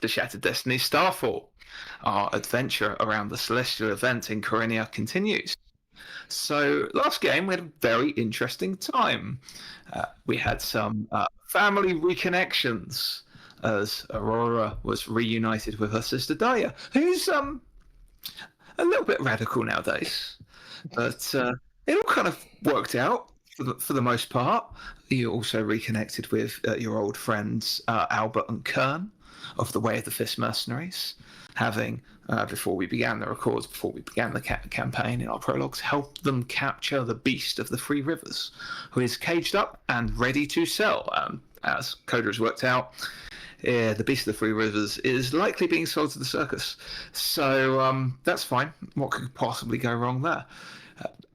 to Shattered Destinies Starfall. Our adventure around the celestial event in Corinia continues. So, last game we had a very interesting time. We had some family reconnections as Aurora was reunited with her sister Daya, who's a little bit radical nowadays. But it all kind of worked out for the most part. You also reconnected with your old friends Albert and Kern of the Way of the Fist Mercenaries, having, before we began the campaign in our prologues, helped them capture the Beast of the Three Rivers, who is caged up and ready to sell. As Coda has worked out, the Beast of the Three Rivers is likely being sold to the Circus. So that's fine. What could possibly go wrong there?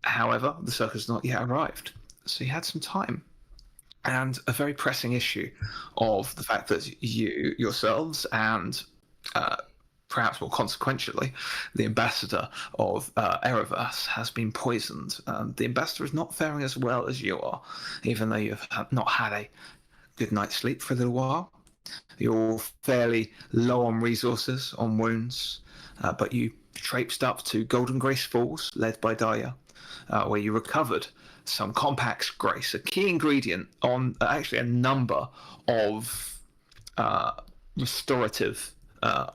However, the Circus has not yet arrived. So you had some time. And a very pressing issue of the fact that you yourselves and perhaps more consequentially, the ambassador of Ereverse has been poisoned. The ambassador is not faring as well as you are, even though you've not had a good night's sleep for a little while. You're fairly low on resources, on wounds, but you traipsed up to Golden Grace Falls, led by Daya, where you recovered some Compax Grace, a key ingredient on actually a number of restorative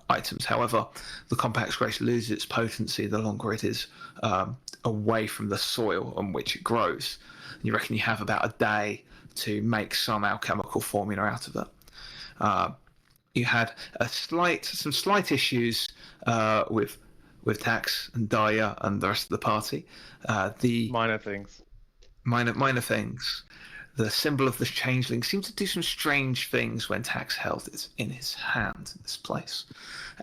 items. However, the Compax Grace loses its potency the longer it is away from the soil on which it grows. You reckon you have about a day to make some alchemical formula out of it. You had some slight issues with Tax and Daya and the rest of the party. The minor things. Minor things. The symbol of the changeling seemed to do some strange things when Tax held it in his hand in this place.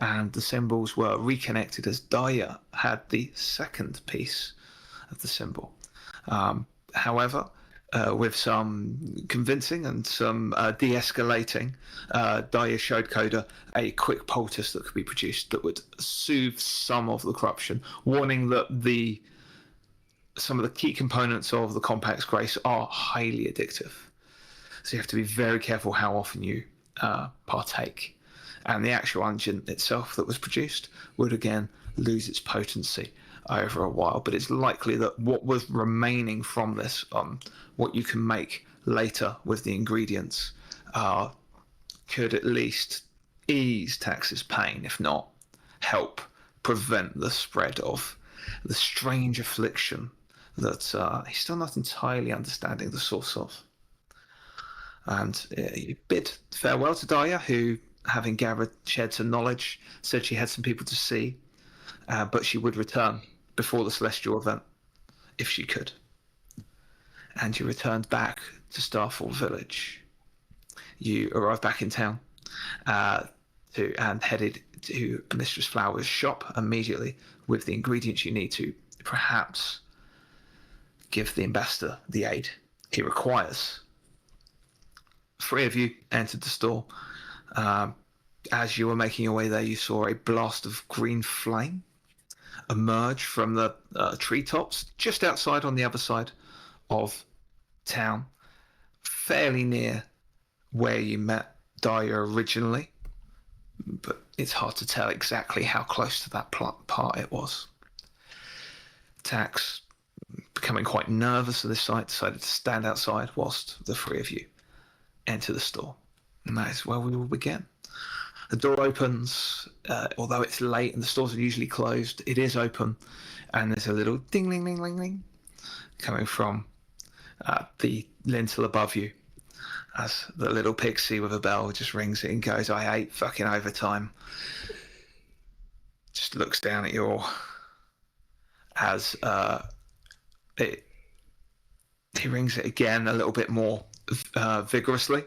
And the symbols were reconnected as Daya had the second piece of the symbol. However, with some convincing and some de-escalating, Daya showed Coda a quick poultice that could be produced that would soothe some of the corruption, warning that some of the key components of the Compax Grace are highly addictive. So you have to be very careful how often you partake. And the actual unguent itself that was produced would again lose its potency over a while, but it's likely that what was remaining from this, what you can make later with the ingredients, could at least ease Tax's pain, if not help prevent the spread of the strange affliction that he's still not entirely understanding the source of. And you bid farewell to Daya, who, having shared some knowledge, said she had some people to see, but she would return before the celestial event, if she could. And you returned back to Starfall Village. You arrived back in town and headed to Mistress Flower's shop immediately with the ingredients you need to perhaps give the ambassador the aid he requires. 3 of you entered the store. As you were making your way there, you saw a blast of green flame emerge from the treetops just outside on the other side of town, fairly near where you met Daya originally, but it's hard to tell exactly how close to that part it was. Tax, becoming quite nervous at this sight, decided to stand outside whilst the 3 of you enter the store. And that is where we will begin. The door opens, although it's late and the stores are usually closed, it is open, and there's a little ding-ling-ling-ling-ling coming from the lintel above you as the little pixie with a bell just rings it and goes, "I hate fucking overtime." Just looks down at you all as he rings it again a little bit more vigorously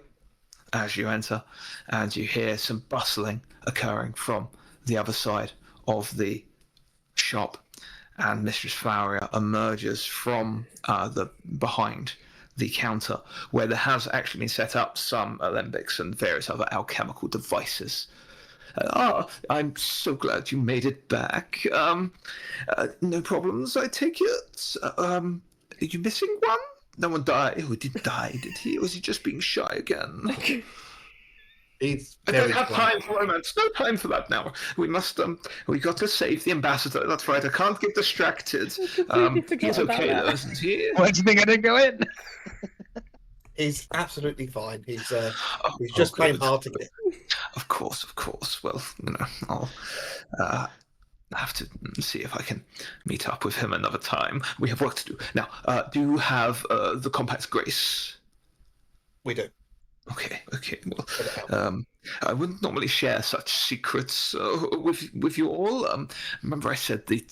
as you enter, and you hear some bustling occurring from the other side of the shop, and Mistress Flower emerges from behind the counter, where there has actually been set up some alembics and various other alchemical devices. I'm so glad you made it back. No problems, I take it. Are you missing one? No one died. Oh, he didn't die, did he? Or was he just being shy again? He's I don't very have quiet. time for romance. No time for that now. We must. We got to save the ambassador. That's right. I can't get distracted. I completely forgot He's about okay that. though, isn't he? Why do you think I didn't go in? He's absolutely fine. He's Oh, just playing good. hard to get. Of course, of course. Well, I'll have to see if I can meet up with him another time. We have work to do. Now, do you have the compact grace? We do. Okay. Well, I wouldn't normally share such secrets with you all. Remember, I said the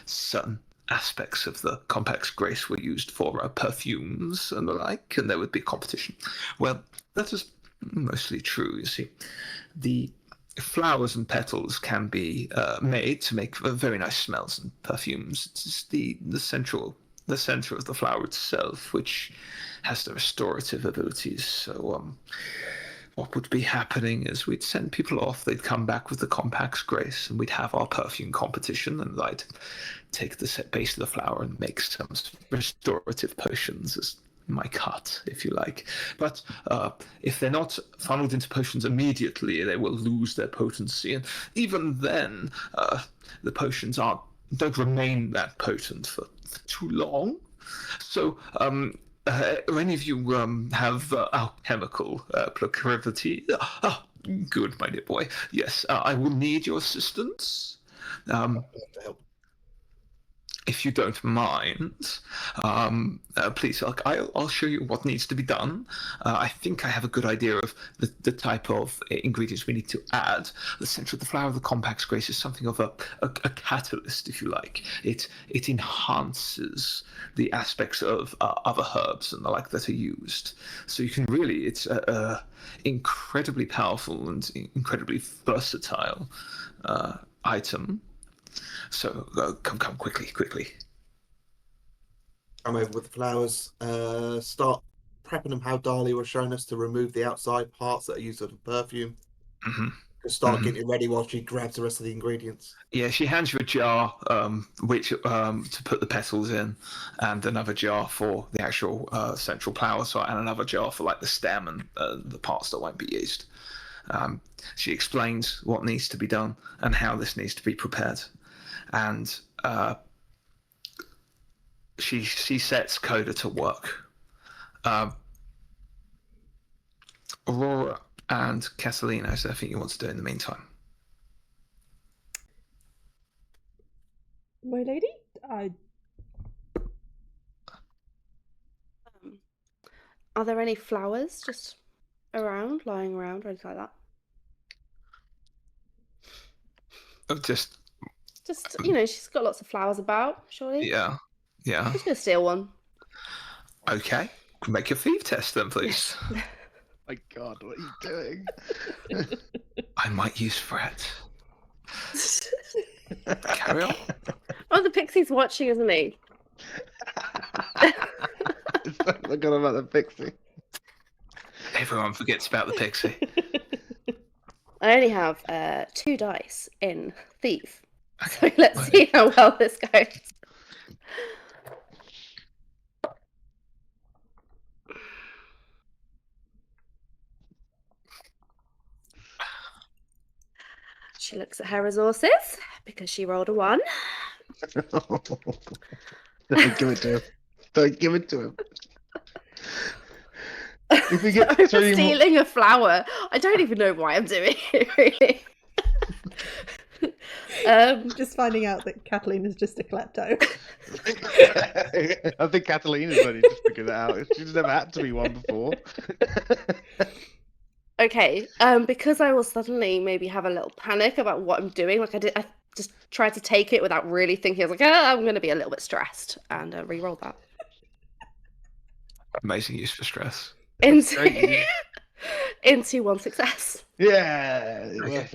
certain aspects of the compact grace were used for perfumes and the like, and there would be competition. Well, that is mostly true. You see, the flowers and petals can be made to make very nice smells and perfumes. It's just the center of the flower itself, which has the restorative abilities. So, what would be happening is we'd send people off, they'd come back with the compact's grace, and we'd have our perfume competition, and I'd take the set base of the flower and make some restorative potions as my cut, if you like. But if they're not funneled into potions immediately, they will lose their potency, and even then, the potions don't remain that potent for too long. So, any of you have alchemical proclivity? Good, my dear boy. Yes, I will need your assistance. I'd love to help. If you don't mind, please, I'll show you what needs to be done. I think I have a good idea of the type of ingredients we need to add. The center of the flower of the compact's grace is something of a catalyst, if you like. It enhances the aspects of other herbs and the like that are used. So you can really, it's incredibly powerful and incredibly versatile item. So come quickly. I'm over with the flowers. Start prepping them how Dahlia was showing us to remove the outside parts that are used for the perfume. Mm-hmm. Just start getting it ready while she grabs the rest of the ingredients. Yeah, she hands you a jar, which to put the petals in, and another jar for the actual central flower, and another jar for like the stem and the parts that won't be used. She explains what needs to be done and how this needs to be prepared, and she sets Coda to work. Aurora and Catalina, is there anything you want to do in the meantime? My lady? Are there any flowers just around, lying around, or anything like that? Just, she's got lots of flowers about, surely. yeah. She's gonna steal one. Okay. Make a thief test then, please. My God, what are you doing? I might use threat. Carry on. Oh, the pixie's watching, isn't he? I forgot about the pixie. Everyone forgets about the pixie. I only have 2 dice in thief. Okay. So let's see how well this goes. She looks at her resources because she rolled a 1. Don't give it to him. Don't give it to him. If we get I'm stealing a flower. I don't even know why I'm doing it, really. Just finding out that Kathleen is just a klepto. I think Catalina's only just figured it out. She's never had to be one before. Okay, because I will suddenly maybe have a little panic about what I'm doing. I just tried to take it without really thinking. I was like, I'm going to be a little bit stressed, and re-roll that. Amazing use for stress. Into 1 success. Yeah. Okay.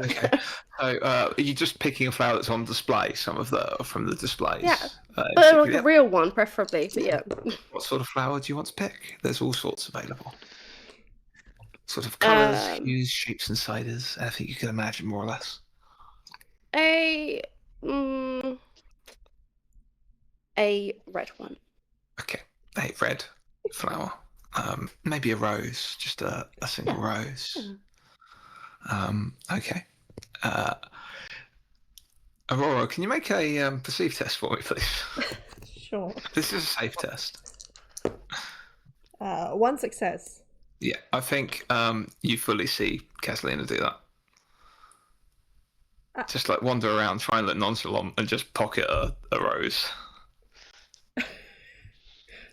So, are you just picking a flower that's on display? Some of from the displays. Yeah, But like a real one, preferably. But yeah. What sort of flower do you want to pick? There's all sorts available. Sort of colours, hues, shapes, and sizes. I think you can imagine more or less. A red one. Okay, a red flower. Maybe a rose, just a single rose. Okay. Aurora, can you make a perceive test for me, please? Sure. This is a safe test. 1 success. Yeah, I think you fully see Catalina do that. Just like wander around, try and look nonchalant, and just pocket a rose.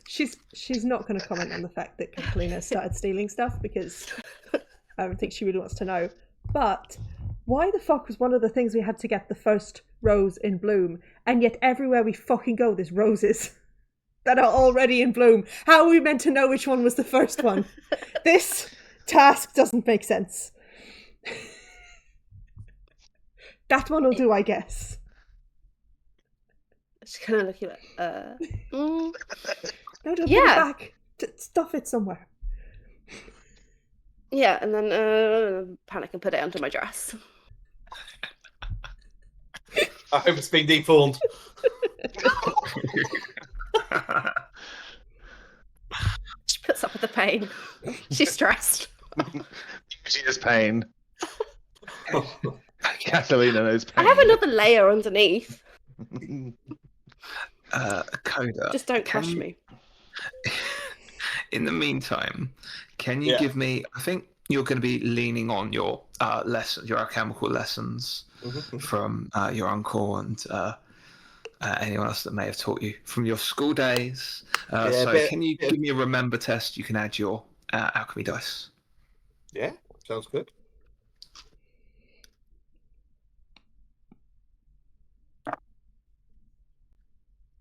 She's not going to comment on the fact that Catalina started stealing stuff because I don't think she really wants to know. But why the fuck was one of the things we had to get the first rose in bloom, and yet everywhere we fucking go there's roses that are already in bloom? How are we meant to know which one was the first one? This task doesn't make sense. That one will do, I guess. Just kind of looking at No, don't put it Yeah. back. Stuff it somewhere. Yeah, and then panic and put it under my dress. I hope it's been deformed. She puts up with the pain. She's stressed. She knows pain. Catalina knows I pain. have another layer underneath. Coda. Just don't can crush you- me. In the meantime, can you Yeah. give me? I think you're going to be leaning on your lessons, your alchemical lessons from your uncle and anyone else that may have taught you from your school days. Can you give me a remember test? You can add your alchemy dice. Yeah, sounds good.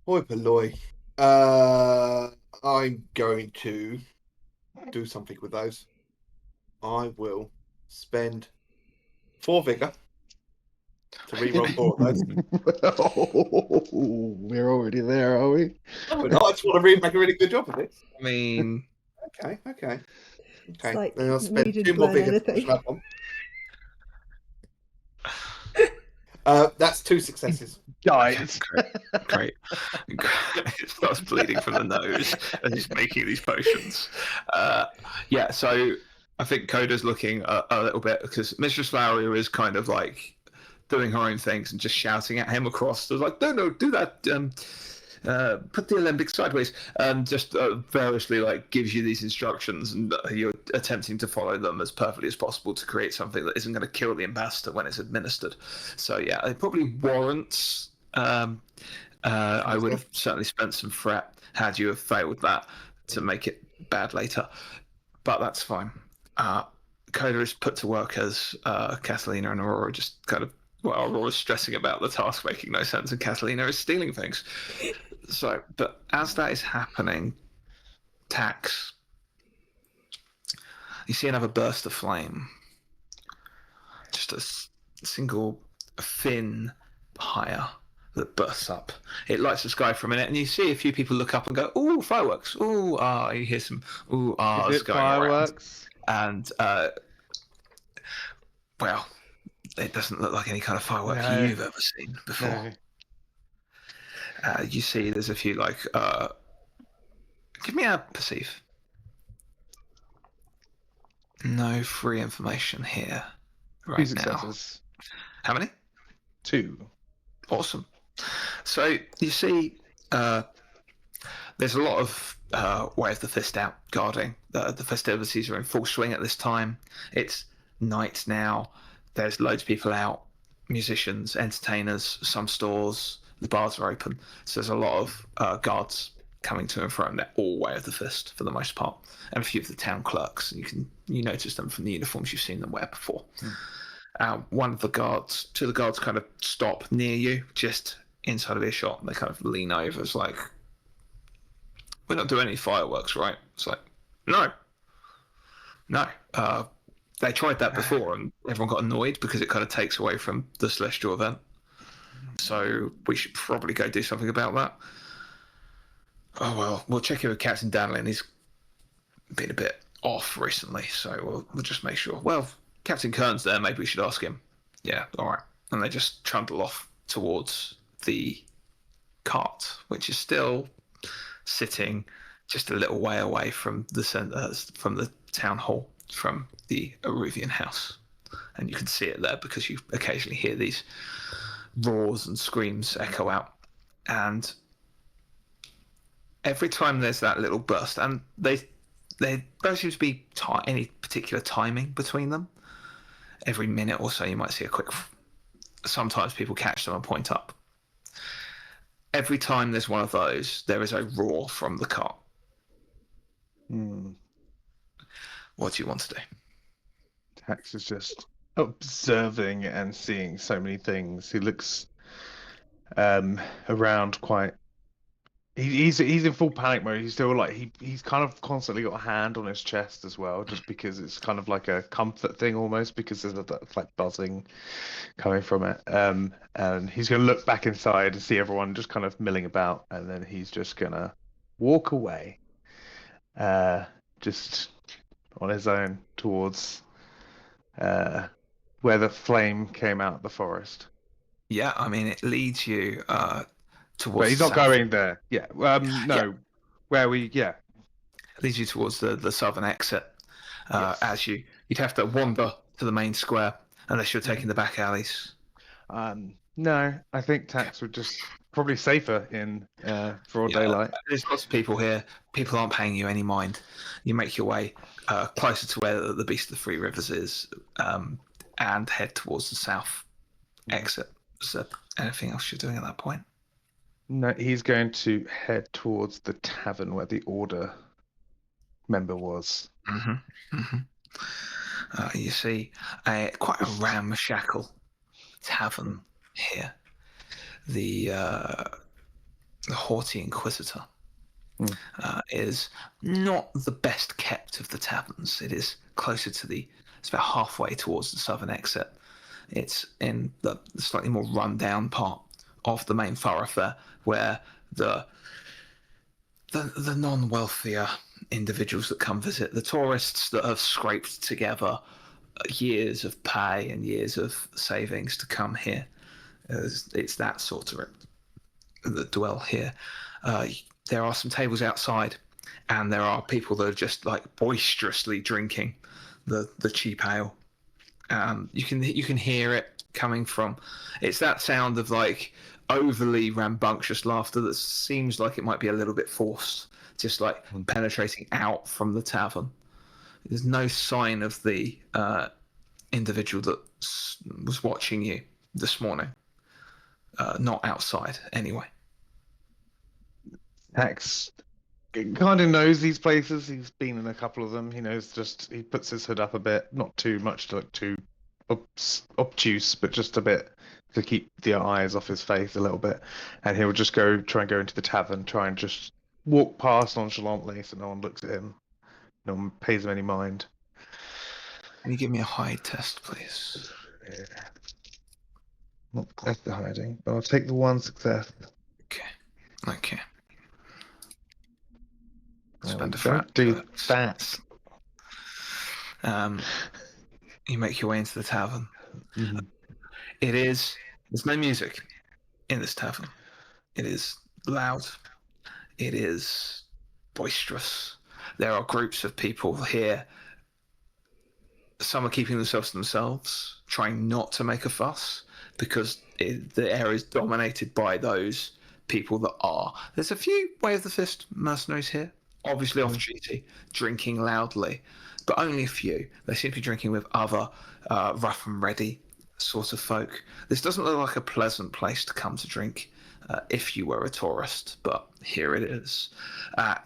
Hoi polloi. I'm going to do something with those. I will spend 4 vigor to reroll 4 of those. We're already there, are we? But I just want to make a really good job of it. I mean, Okay. like Then I'll spend needed 2 more to learn vigor to push anything. that one. That's 2 successes. Guys. great. It starts bleeding from the nose and he's making these potions. So I think Coda's looking a little bit because Mistress Flowery is kind of like doing her own things and just shouting at him across. They're like, no, do that. Put the alembic sideways. Just variously like gives you these instructions, and you're attempting to follow them as perfectly as possible to create something that isn't going to kill the ambassador when it's administered. So yeah, it probably warrants. I would have certainly spent some fret had you have failed that to make it bad later, but that's fine. Coda is put to work as Catalina and Aurora just kind of. Well, Aurora's stressing about the task making no sense, and Catalina is stealing things. So, but as that is happening, Tax, you see another burst of flame. Just a single thin pyre that bursts up. It lights the sky for a minute, and you see a few people look up and go, "Ooh, fireworks! Ooh, you hear some ooh, Is it going fireworks? around." And well, it doesn't look like any kind of firework No. you've ever seen before. No. You see there's a few like give me a perceive. No free information here right 2 now. successes. How many? 2. Awesome. So you see there's a lot of Way of the Fist out guarding. The festivities are in full swing at this time. It's night now. There's loads of people out, musicians, entertainers, some stores, the bars are open. So there's a lot of guards coming to and from. They're all Way of the Fist for the most part, and a few of the town clerks. You notice them from the uniforms you've seen them wear before. One of the guards, 2 of the guards kind of stop near you, just inside of earshot, and they kind of lean over. It's like, we're not doing any fireworks, right? It's like, no. They tried that before, and everyone got annoyed because it kind of takes away from the celestial event. So we should probably go do something about that. Oh well, we'll check in with Captain Danlin. He's been a bit off recently, so we'll just make sure. Well, Captain Kern's there. Maybe we should ask him. Yeah, all right. And they just trundle off towards the cart, which is still sitting just a little way away from the town hall, from the Aruvian house. and you can see it there because you occasionally hear these roars and screams echo out. And every time there's that little burst, and they don't seem to be any particular timing between them. Every minute or so, you might see a quick. Sometimes people catch them and point up. Every time there's one of those, there is a roar from the cart. What do you want to do? Tax is just observing and seeing so many things. He looks around quite. He's in full panic mode. He's still like he's kind of constantly got a hand on his chest as well, just because it's kind of like a comfort thing almost, because there's that like buzzing coming from it. And he's gonna look back inside and see everyone just kind of milling about, and then he's just gonna walk away, just on his own towards where the flame came out of the forest. Yeah, I mean, it leads you towards. But he's the not south. going there. Yeah. No. Yeah. Where we? Yeah. It leads you towards the southern exit. Yes. As you'd have to wander to the main square unless you're taking the back alleys. No, I think Tax would just probably safer in broad daylight. There's lots of people here. People aren't paying you any mind. You make your way closer to where the Beast of the Three Rivers is, and head towards the south exit. Is there anything else you're doing at that point? No, he's going to head towards the tavern where the Order member was. You see quite a ramshackle tavern here. The haughty Inquisitor is not the best kept of the taverns. It is closer to it's about halfway towards the southern exit. It's in the slightly more run-down part of the main thoroughfare, where the non-wealthier individuals that come visit, the tourists that have scraped together years of pay and years of savings to come here, it's that sort of it that dwell here. There are some tables outside, and there are people that are just like boisterously drinking the cheap ale. You can hear it coming from. It's that sound of like overly rambunctious laughter that seems like it might be a little bit forced, just like penetrating out from the tavern. There's no sign of the individual that was watching you this morning. Not outside, anyway. Tax kind of knows these places. He's been in a couple of them. He knows he puts his hood up a bit, not too much to look too obtuse, but just a bit to keep the eyes off his face a little bit. And he'll just try and go into the tavern, try and just walk past nonchalantly so no one looks at him. No one pays him any mind. Can you give me a hide test, please? Yeah. Not the hiding, but I'll take the one success. Okay. Spend a Don't do that. You make your way into the tavern. Mm-hmm. There's no music in this tavern. It is loud. It is boisterous. There are groups of people here. Some are keeping themselves to themselves, trying not to make a fuss, because the area is dominated by those people that are. There's a few Way of the Fist mercenaries here, obviously off duty, drinking loudly, but only a few. They seem to be drinking with other rough and ready sort of folk. This doesn't look like a pleasant place to come to drink if you were a tourist, but here it is.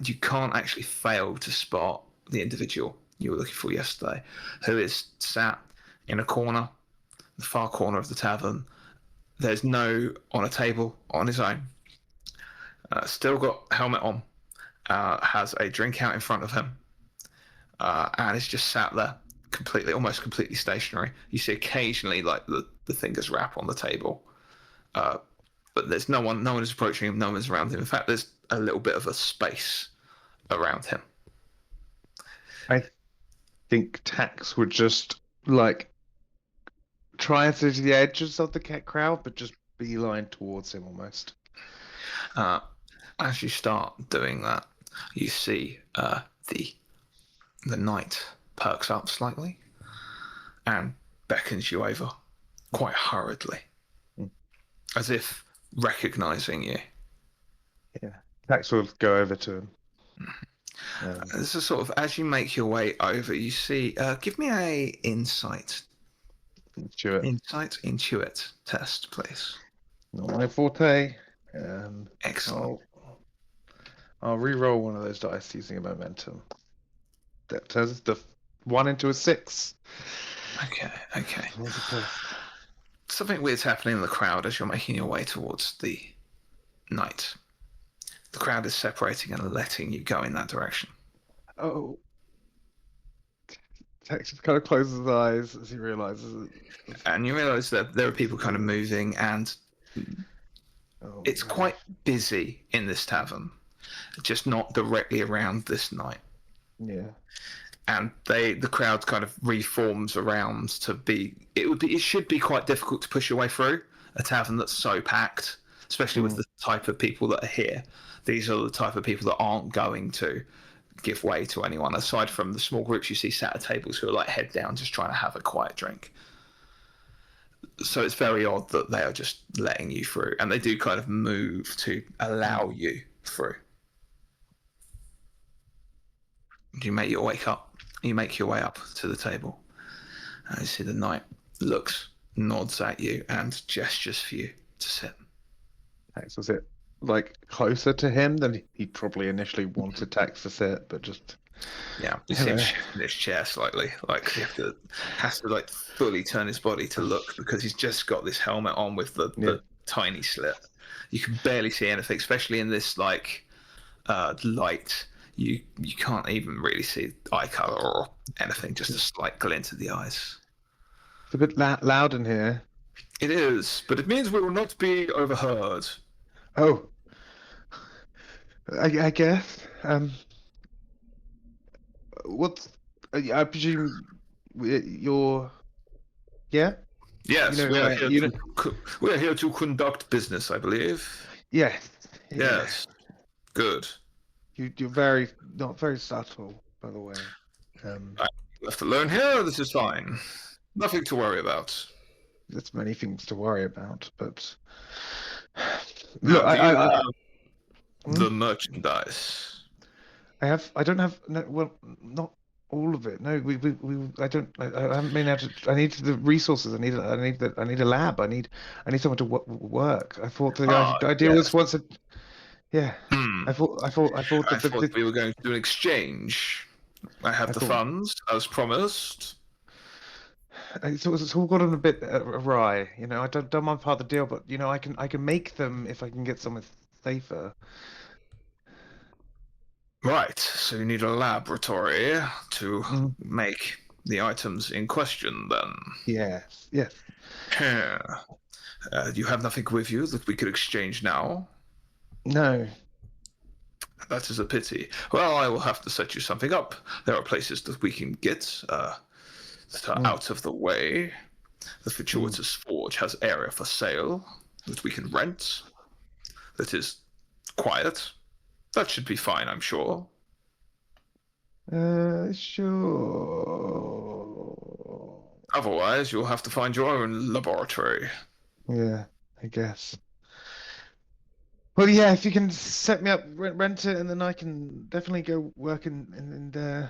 You can't actually fail to spot the individual you were looking for yesterday, who is sat in a corner, the far corner of the tavern. There's no on a table on his own. Still got helmet on, has a drink out in front of him, and is just sat there almost completely stationary. You see occasionally like the fingers wrap on the table, but there's no one is approaching him, no one's around him. In fact, there's a little bit of a space around him. I think Tax would just like try to the edges of the cat crowd, but just beeline towards him almost. As you start doing that, you see the night perks up slightly, and beckons you over, quite hurriedly, as if recognizing you. Yeah. Tax will go over to him. This is sort of, as you make your way over, you see, give me a insight intuit test, please. Not my forte. Excellent. I'll re-roll one of those dice using a momentum. That turns the 1 into a 6. Okay. What's the plus? Something weird's happening in the crowd as you're making your way towards the knight. The crowd is separating and letting you go in that direction. Oh. Tex kind of closes his eyes as he realizes it. And you realise that there are people kind of moving, and it's quite busy in this tavern, just not directly around this night. Yeah. And the crowd kind of reforms around to be. It should be quite difficult to push your way through a tavern that's so packed, especially with the type of people that are here. These are the type of people that aren't going to give way to anyone, aside from the small groups you see sat at tables who are like head down, just trying to have a quiet drink. So it's very odd that they are just letting you through, and they do kind of move to allow you through. You make your way up to the table. And you see the knight looks, nods at you, and gestures for you to sit. Tax, was it like closer to him than he probably initially wanted Tax to sit, but just you see him shifting his chair slightly, like he has to like fully turn his body to look, because he's just got this helmet on with the tiny slit. You can barely see anything, especially in this like light. You can't even really see eye color or anything, just a slight glint of the eyes. It's a bit loud in here. It is, but it means we will not be overheard. Oh, I guess. I presume you're. Yeah. Yes, we are here to conduct business, I believe. Yes. Yes. Good. You're not very subtle, by the way. I'm left alone here. This is fine. Nothing to worry about. There's many things to worry about, but Now, look, do you have the merchandise? I don't have. No, well, not all of it. No, I don't. I haven't been able to. I need the resources. I need a lab. I need someone to work. I thought the idea was once a. Yeah. I thought that we were going to do an exchange. I have the funds as promised. It's all gotten a bit awry, you know. I don't mind part of the deal, but you know, I can make them if I can get somewhere safer. Right. So you need a laboratory to make the items in question, then. Yes. You have nothing with you that we could exchange now? No. That is a pity. Well, I will have to set you something up. There are places that we can get that are out of the way. The Fortuitous Forge has area for sale that we can rent. That is quiet. That should be fine, I'm sure. Sure. Otherwise, you'll have to find your own laboratory. Yeah, I guess. Well, yeah, if you can set me up, rent it, and then I can definitely go work in there.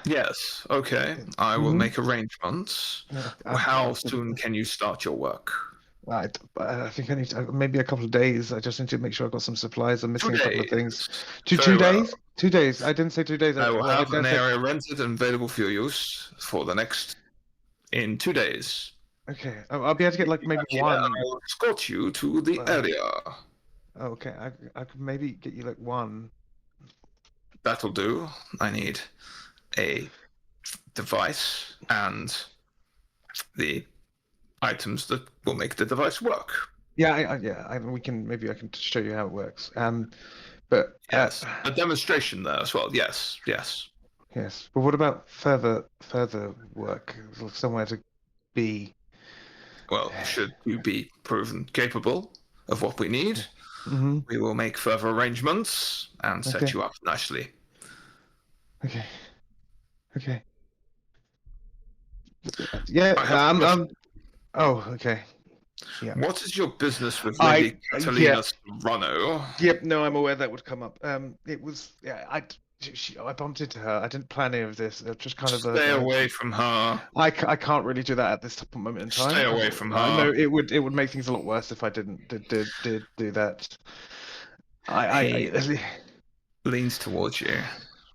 Yes, okay. I will make arrangements. How soon can you start your work? I think I need maybe a couple of days. I just need to make sure I've got some supplies. I'm missing a couple of things. Two days? 2 days. I didn't say 2 days. I will have an area rented and available for your use for the next... in 2 days. Okay. I'll be able to get like maybe one. I will escort you to the area. Okay. I could maybe get you like one. That'll do. I need a device and the items that will make the device work. Yeah, we can show you how it works. But yes, a demonstration there as well. Yes. Yes. But what about further work? Somewhere to be. Well, should you be proven capable of what we need, we will make further arrangements and set you up nicely. Okay. Okay. Yeah. I have to ask, Oh, okay. Yeah. what is your business with I- Lady yeah. Catalina Serrano? Yep. No, I'm aware that would come up. It was. Yeah. I bumped into her. I didn't plan any of this. It was just kind of Stay away from her. I can't really do that at this moment in time. Stay away from I her. know it would make things a lot worse if I didn't did do that. I Leans towards you,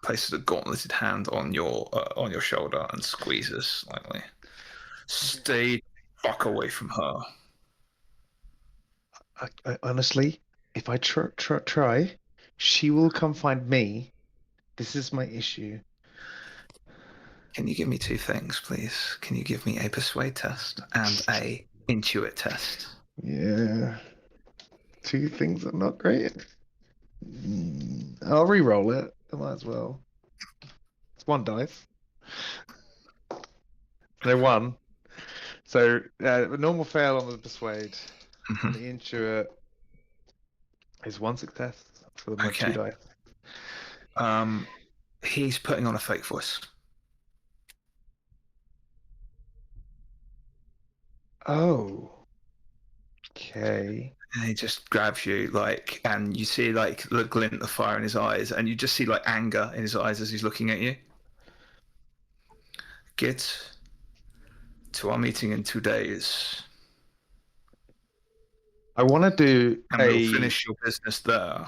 places a gauntleted hand on your shoulder, and squeezes slightly. Stay fuck away from her. I honestly, if I try, she will come find me. This is my issue. Can you give me two things, please? Can you give me a persuade test and a intuit test? Yeah. Two things are not great. I'll re-roll it. I might as well. It's one dice. They're one. So a normal fail on the persuade. And the intuit is one success for my Okay. 2 dice. He's putting on a fake voice. Oh. Okay. And he just grabs you, like, and you see, like, the glint of fire in his eyes, and you just see, like, anger in his eyes as he's looking at you. Get to our meeting in 2 days, I want to do and we'll finish your business there.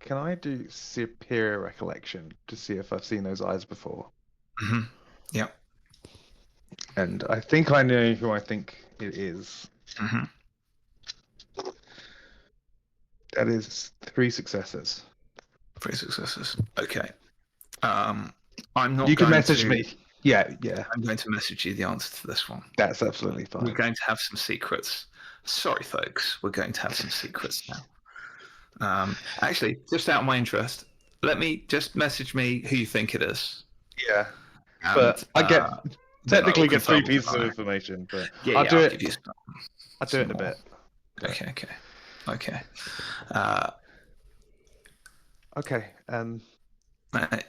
Can I do superior recollection to see if I've seen those eyes before? Mm-hmm. Yeah. And I think I know who I think it is. Mm-hmm. That is 3 successes. 3 successes. Okay. I'm not. You can going message to, me. Yeah. I'm going to message you the answer to this one. That's absolutely fine. We're going to have some secrets. Sorry, folks. We're going to have some secrets now. Actually, just out of my interest, let me just message me who you think it is. Yeah. And, But I get technically get 3 confirm pieces of tonight. information, but Yeah, I'll do I'll it. give you some. I'll do it in a bit. Okay. Okay.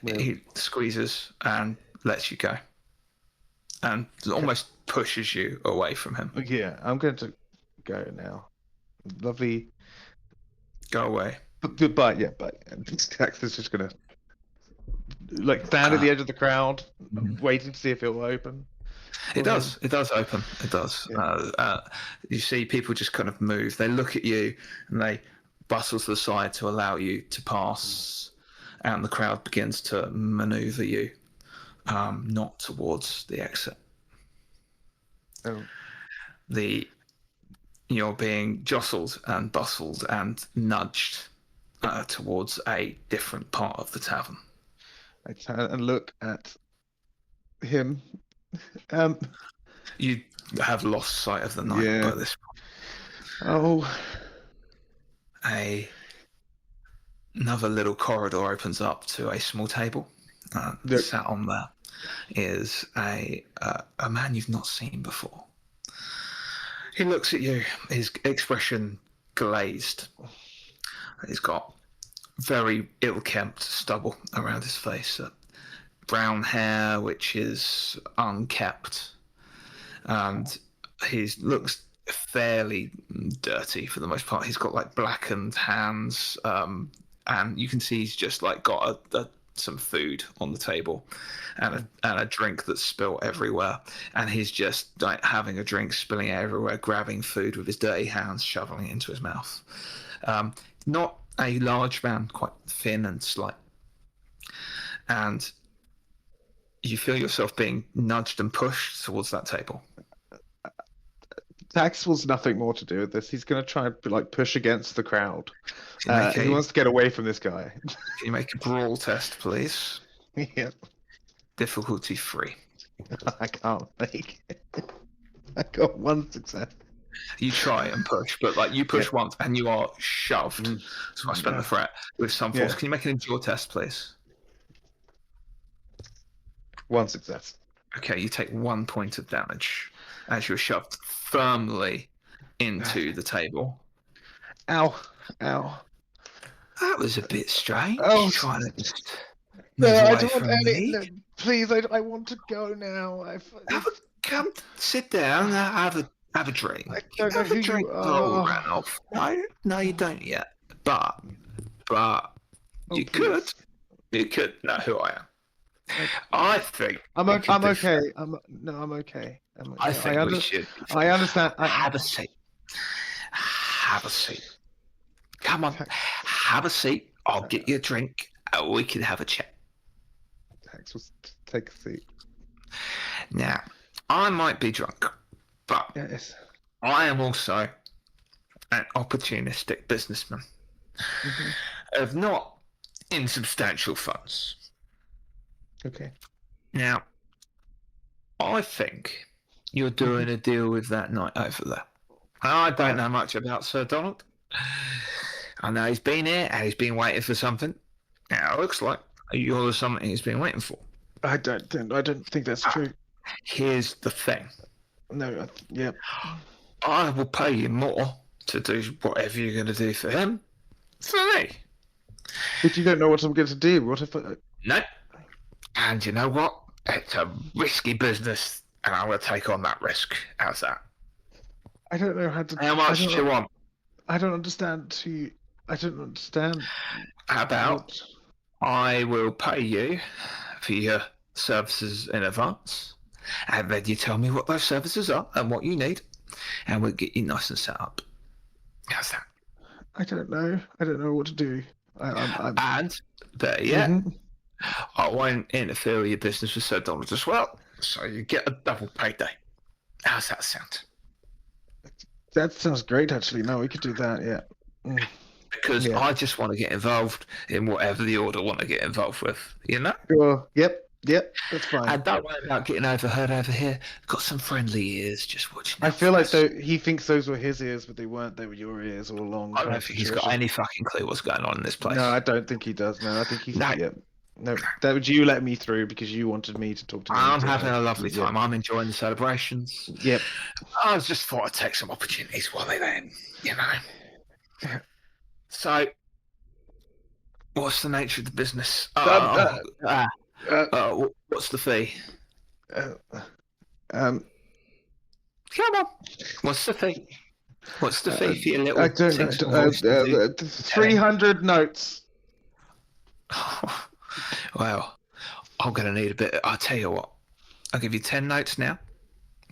He squeezes and lets you go, and almost pushes you away from him. Yeah, I'm going to go now. Lovely. Go away. Goodbye. Yeah, bye. And Tax is just gonna stand at the edge of the crowd, waiting to see if it will open. It does. It does open. It does. Yeah. You see people just kind of move. They look at you and they bustle to the side to allow you to pass, and the crowd begins to maneuver you, not towards the exit. Oh. You're being jostled and bustled and nudged towards a different part of the tavern. I turn and look at him. You have lost sight of the night by this point. Oh. Another little corridor opens up to a small table. Sat on there is a man you've not seen before. He looks at you, his expression glazed. He's got very ill-kempt stubble around his face, brown hair which is unkept, and he looks fairly dirty for the most part. He's got blackened hands, and you can see he's just got some food on the table and a drink that's spilt everywhere, and he's just having a drink, spilling it everywhere, grabbing food with his dirty hands, shoveling it into his mouth. Not a large man, quite thin and slight, and you feel yourself being nudged and pushed towards that table. Tax wants nothing more to do with this. He's going to try and push against the crowd. He wants to get away from this guy. Can you make a brawl test, please? Yeah. Difficulty 3. I can't make it. I got 1 success. You try and push, but you push once and you are shoved. So I spent the threat with some force. Can you make an endure test, please? 1 success. Okay, you take 1 point of damage as you're shoved firmly into the table. Ow. That was a bit strange. Oh. Trying to just No, move I away don't from want any. me. Please, I want to go now. Come, sit down, have a drink. I don't know Have a who drink you till it all are. ran off. No, you don't yet. But Oh, you please. could know who I am. Okay. I think I'm we okay. could I'm do- okay. I'm okay. I think we should. I understand. Have a seat. Have a seat. Come on, have a seat. I'll get you a drink, and we can have a chat. Tax was take a seat. Now, I might be drunk, but Yes. I am also an opportunistic businessman of not insubstantial funds. Okay. Now, I think you're doing a deal with that knight over there. I don't know much about Sir Donald. I know he's been here and he's been waiting for something. Now, it looks like you're the something he's been waiting for. I don't think that's true. Here's the thing. No. Yeah. I will pay you more to do whatever you're going to do for him. For me. But you don't know what I'm going to do. What if? No. And you know what? It's a risky business, and I'm going to take on that risk. How's that? I don't know how to. How much do you want? I don't understand. I don't understand. How about I will pay you for your services in advance, and then you tell me what those services are and what you need, and we'll get you nice and set up. How's that? I don't know. I don't know what to do. And better yet, I won't interfere with your business with Sir Donald as well, so you get a double payday. How's that sound? That sounds great, actually. No, we could do that. Yeah. Because I just want to get involved in whatever the Order want to get involved with, you know? Sure. Yep. That's fine. And don't worry about getting overheard over here. Got some friendly ears just watching. I feel like he thinks those were his ears, but they weren't. They were your ears all along. I don't think he's got any fucking clue what's going on in this place. No, I don't think he does. No, I think he's. No. Yeah. No, that was you let me through because you wanted me to talk to him. I'm having a lovely time. I'm enjoying the celebrations. Yep. I just thought I'd take some opportunities while they're there, you know? So, what's the nature of the business? What's the fee? Come on. What's the fee? What's the fee for your little? I don't know. 300 notes. Well, I'm going to need a bit. I'll tell you what. I'll give you 10 notes now.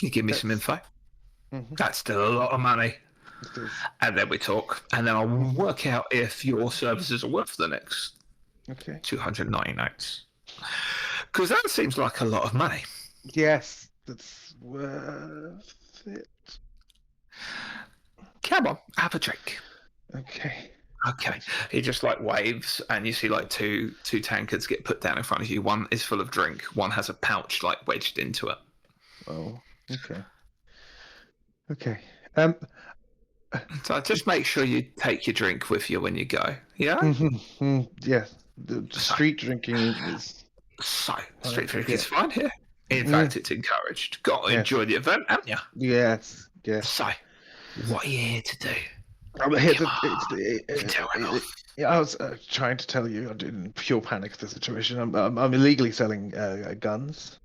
You give me some info. That's still a lot of money. And then we talk. And then I'll work out if your services are worth the next 290 notes. Because that seems like a lot of money. Yes, that's worth it. Come on, have a drink. Okay. He just like waves, and you see like two tankards get put down in front of you. One is full of drink. One has a pouch like wedged into it. Oh, okay. So just make sure you take your drink with you when you go. Yeah. Yeah. The street drinking is. Street drinking is fine here. In fact, it's encouraged. Got to enjoy the event, haven't you? Yes. So, what are you here to do? I'm here I was trying to tell you, I'm in pure panic of the situation. I'm illegally selling guns.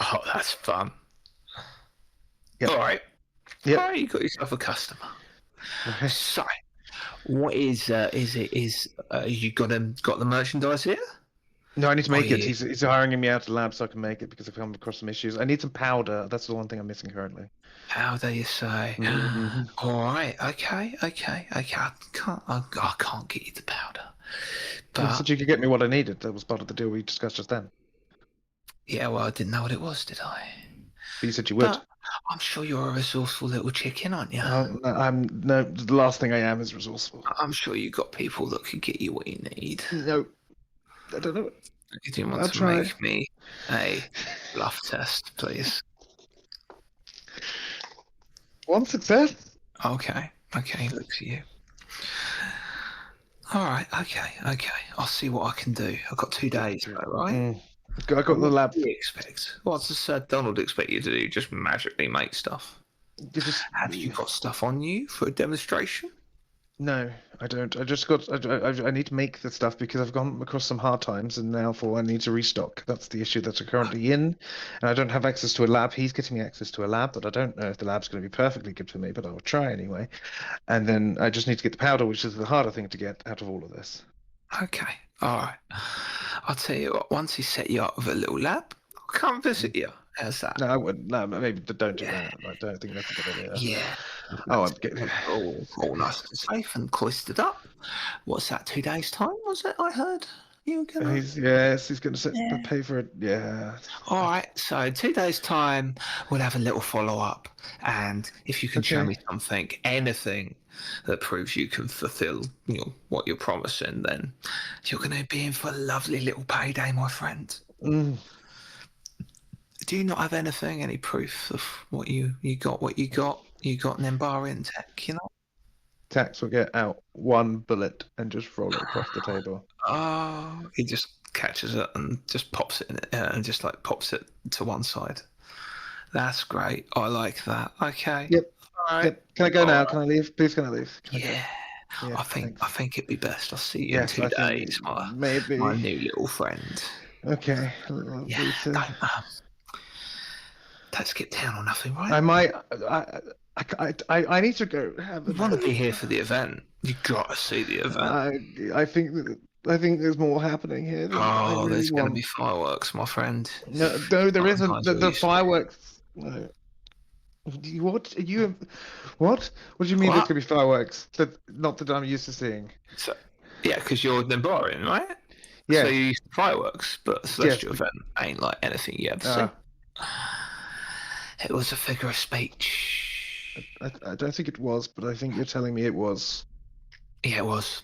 Oh, that's fun. Yep. All right. Yep. All right, you got yourself a customer. So, what is you got the merchandise here? No, I need to make it. He's hiring me out to the lab so I can make it because I've come across some issues. I need some powder. That's the one thing I'm missing currently. Powder, you say? All right. Okay. I can't get you the powder. But You said you could get me what I needed. That was part of the deal we discussed just then. Yeah, well, I didn't know what it was, did I? But you said you would. But I'm sure you're a resourceful little chicken, aren't you? No, the last thing I am is resourceful. I'm sure you got people that could get you what you need. No, I don't know. You do want to make me a bluff test, please? One success. Okay, look for you. All right, okay. I'll see what I can do. I've got 2 days, right? I got the lab. What do you expect? What does Sir Donald expect you to do? Just magically make stuff? Have you got stuff on you for a demonstration? No, I don't. I just got. I need to make the stuff because I've gone across some hard times, and now I need to restock. That's the issue that I'm currently in, and I don't have access to a lab. He's getting me access to a lab, but I don't know if the lab's going to be perfectly good for me. But I will try anyway. And then I just need to get the powder, which is the harder thing to get out of all of this. Okay, all right. I'll tell you what. Once he set you up with a little lab, I'll come visit you. How's that? No, I wouldn't. No, maybe don't do that. I don't think that's a good idea. Yeah. Oh, I'm getting. All nice and safe and cloistered up. What's that? 2 days' time? Was it? I heard you were gonna. He's going to pay for it. Yeah. All right. So in 2 days' time, we'll have a little follow-up, and if you can show Okay. me something, anything that proves you can fulfil what you're promising, then you're going to be in for a lovely little payday, my friend. Mm. Do you not have anything, any proof of what you got? What you got? You got an Embarian tech, Tax will get out one bullet and just roll it across the table. Oh, he just catches it and just pops it in it, and just like pops it to one side. That's great. I like that. Okay. Yep. All right. Yep. Can I go now? Alright. Can I leave? Please, can I leave? Can I go? Yeah. Yeah, I think thanks. it'd be best. I'll see you Yes, in I 2 think days, maybe. my new little friend. Okay. Yeah. Don't skip town or nothing, right? I might. I need to go. You want to be here for the event. You got to see the event. I think there's more happening here. Than I really There's going to want. be fireworks, my friend. No, there isn't. The Sometimes fireworks. No. What are you? What? What do you mean What? there's gonna be fireworks? Not that I'm used to seeing. So, yeah, because you're Nembarian, right? Yeah. So you use fireworks, but a celestial event ain't like anything you ever see. It was a figure of speech. I don't think it was, but I think you're telling me it was. Yeah, it was.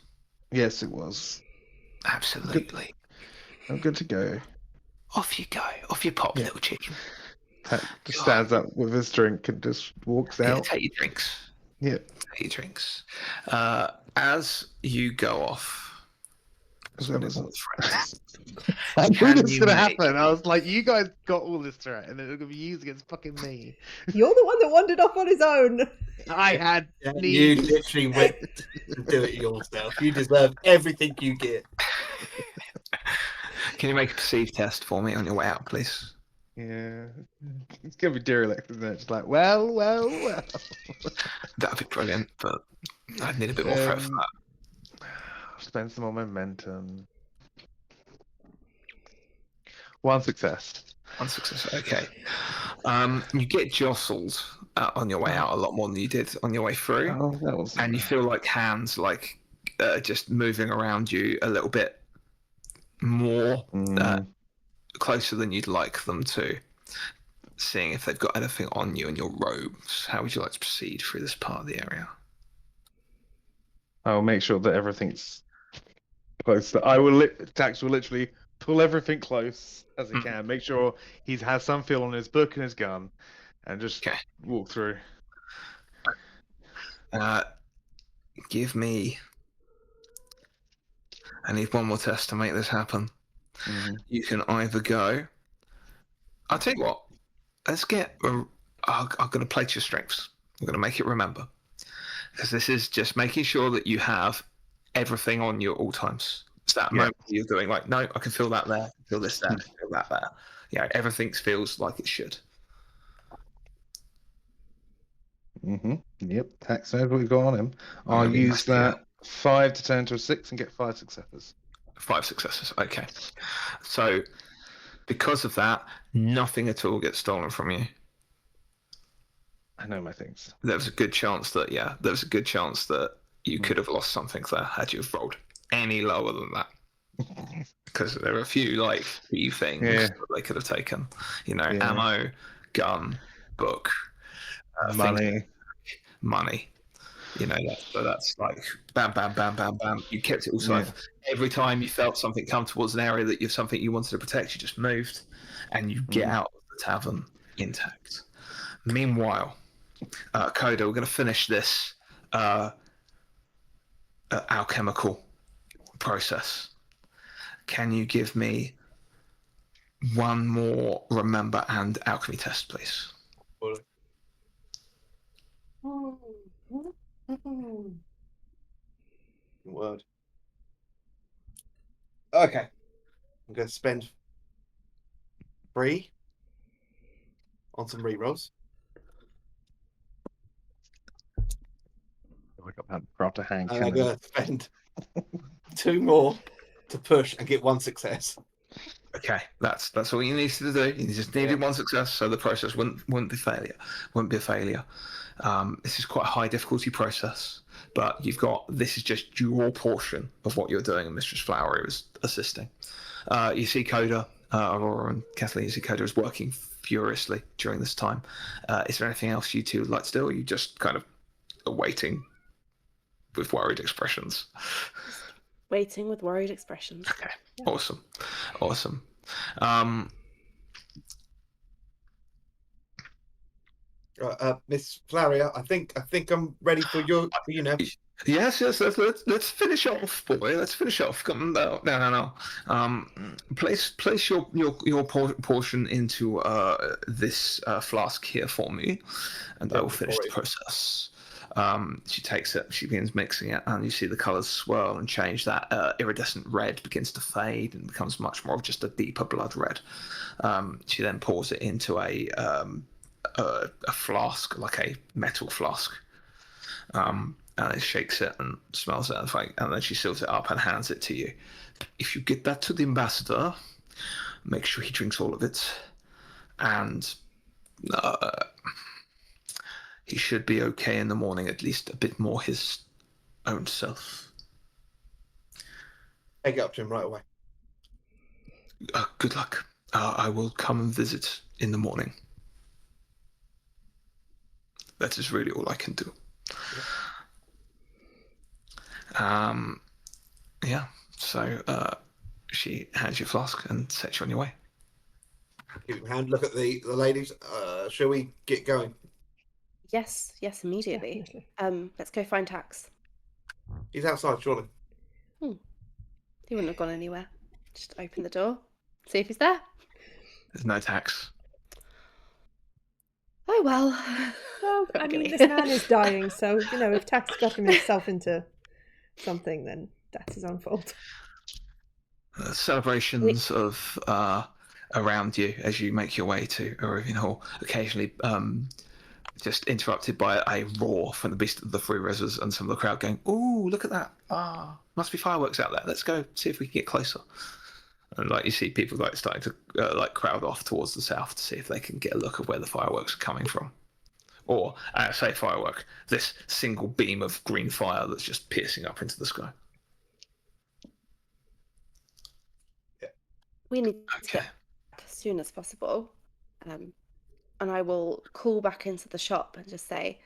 Yes, it was. Absolutely. I'm good to go. Off you go. Off you pop, Yeah. little chicken. Just stands up with his drink and just walks Yeah, out. take your drinks. Yeah. Take your drinks. As you go off, Is that his- I Can knew this was you gonna make- happen. I was like, you guys got all this right, and then it's gonna be used against fucking me. You're the one that wandered off on his own. I had Yeah, you needs. literally went to do it yourself. You deserve everything you get. Can you make a perceive test for me on your way out, please? Yeah, it's gonna be derelict, isn't it? Just like, well. That'd be brilliant, but I'd need a bit more prep for that. Spend some more momentum. One success. One success. Okay. You get jostled on your way out a lot more than you did on your way through, Oh, that was. and you feel like hands just moving around you a little bit more closer than you'd like them to. Seeing if they've got anything on you in your robes. How would you like to proceed through this part of the area? I'll make sure that everything's close. Tax will literally pull everything close as he can. Make sure he has some feel on his book and his gun, and just walk through. Give me. I need one more test to make this happen. Mm-hmm. You can either go. I'll tell you what. Let's get. I'm going to play to your strengths. I'm going to make it remember, because this is just making sure that you have everything on you at all times. It's that moment you're doing like, no, I can feel that there, feel this there, feel that there. Yeah, everything feels like it should. Mm-hmm. Yep. Tax knows what we've got on him. I'll use that 5 to turn to a 6 and get 5 successes. 5 successes. Okay. So, because of that, nothing at all gets stolen from you. I know my things. There was a good chance that you could have lost something there had you have rolled any lower than that. Because there are a few key things that they could have taken. Ammo, gun, book, money. So that's like bam, bam, bam, bam, bam. You kept it all safe. Every time you felt something come towards an area that something you wanted to protect, you just moved, and you get out of the tavern intact. Meanwhile, Coda, we're going to finish this alchemical process. Can you give me one more remember and alchemy test, please? word. Okay. I'm going to spend 3 on some rerolls. I got that craft a hand And I'm cannon. going to spend 2 more to push and get 1 success. Okay, that's all you needed to do. You just needed 1 success, so the process wouldn't be failure. Wouldn't be a failure. This is quite a high difficulty process, but this is just your portion of what you're doing, and Mistress Flowery is assisting. You see Coda, Aurora and Kathleen. You see Coda is working furiously during this time. Is there anything else you two would like to do, or are you just kind of waiting with worried expressions? Waiting with worried expressions. Okay, awesome. Miss Flaria, I think I'm ready for you now. Yes. Let's finish off, boy. Let's finish off. Come no. Place your portion into this flask here for me, and I will finish the process. She takes it. She begins mixing it, and you see the colours swirl and change. That iridescent red begins to fade and becomes much more of just a deeper blood red. She then pours it into a flask, like a metal flask. And it shakes it and smells it, and then she seals it up and hands it to you. If you get that to the ambassador, make sure he drinks all of it, and he should be okay in the morning, at least a bit more his own self. I get up to him right away. Good luck. I will come and visit in the morning. That is really all I can do. Yeah. So she hands you a flask and sets you on your way. Give him a hand. Look at the ladies. Shall we get going? Yes, immediately. Definitely. Let's go find Tax. He's outside, surely. He wouldn't have gone anywhere. Just open the door, see if he's there. There's no Tax. Oh well. Well, I mean, this man is dying, so if Tax got himself into something, then that's his own fault. Celebrations of around you as you make your way to Arabian Hall, occasionally just interrupted by a roar from the Beast of the Three Rivers and some of the crowd going, "Ooh, look at that! Must be fireworks out there. Let's go see if we can get closer." And you see people starting to crowd off towards the south to see if they can get a look at where the fireworks are coming from. Or, say firework, this single beam of green fire that's just piercing up into the sky. We need to get back as soon as possible. And I will call back into the shop and just say,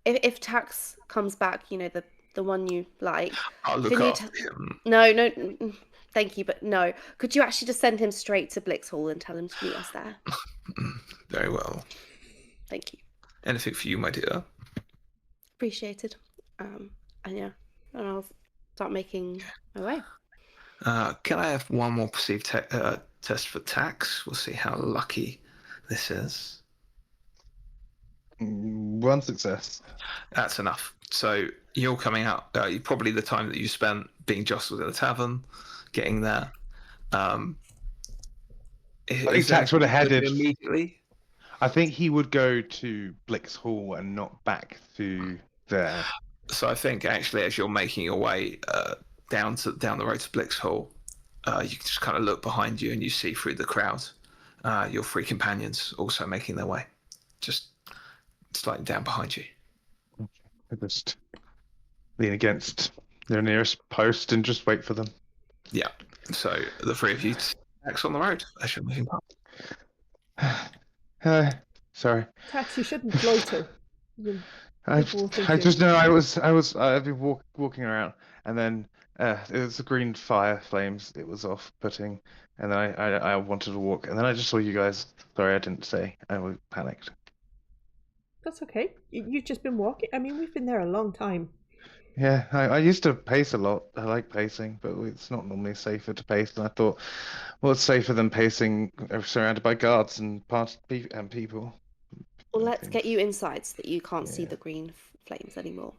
if Tax comes back, the one you like. I'll look after him. No, thank you, but no. Could you actually just send him straight to Blix Hall and tell him to meet us there? Very well. Thank you. Anything for you, my dear? Appreciated. And I'll start making my way. Can I have one more perceived test for Tax? We'll see how lucky this is. 1 success. That's enough. So you're coming out. Probably the time that you spent being jostled in the tavern, getting there. I think Tax would have headed immediately. I think he would go to Blix Hall and not back to there. So I think actually, as you're making your way down the road to Blix Hall, you can just kind of look behind you and you see through the crowd your 3 companions also making their way, just slightly down behind you. I just lean against their nearest post and just wait for them. Yeah. So the 3 of you Tax on the road as you're moving past. Sorry. Tax, you shouldn't loiter. I just know I've been walking around, and then it was the green fire flames. It was off-putting, and then I wanted to walk, and then I just saw you guys. Sorry, I didn't say. I was panicked. That's okay. You've just been walking. I mean, we've been there a long time. Yeah, I used to pace a lot. I like pacing, but it's not normally safer to pace. And I thought, well, it's safer than pacing surrounded by guards and people. Well, let's get you inside so that you can't see the green flames anymore.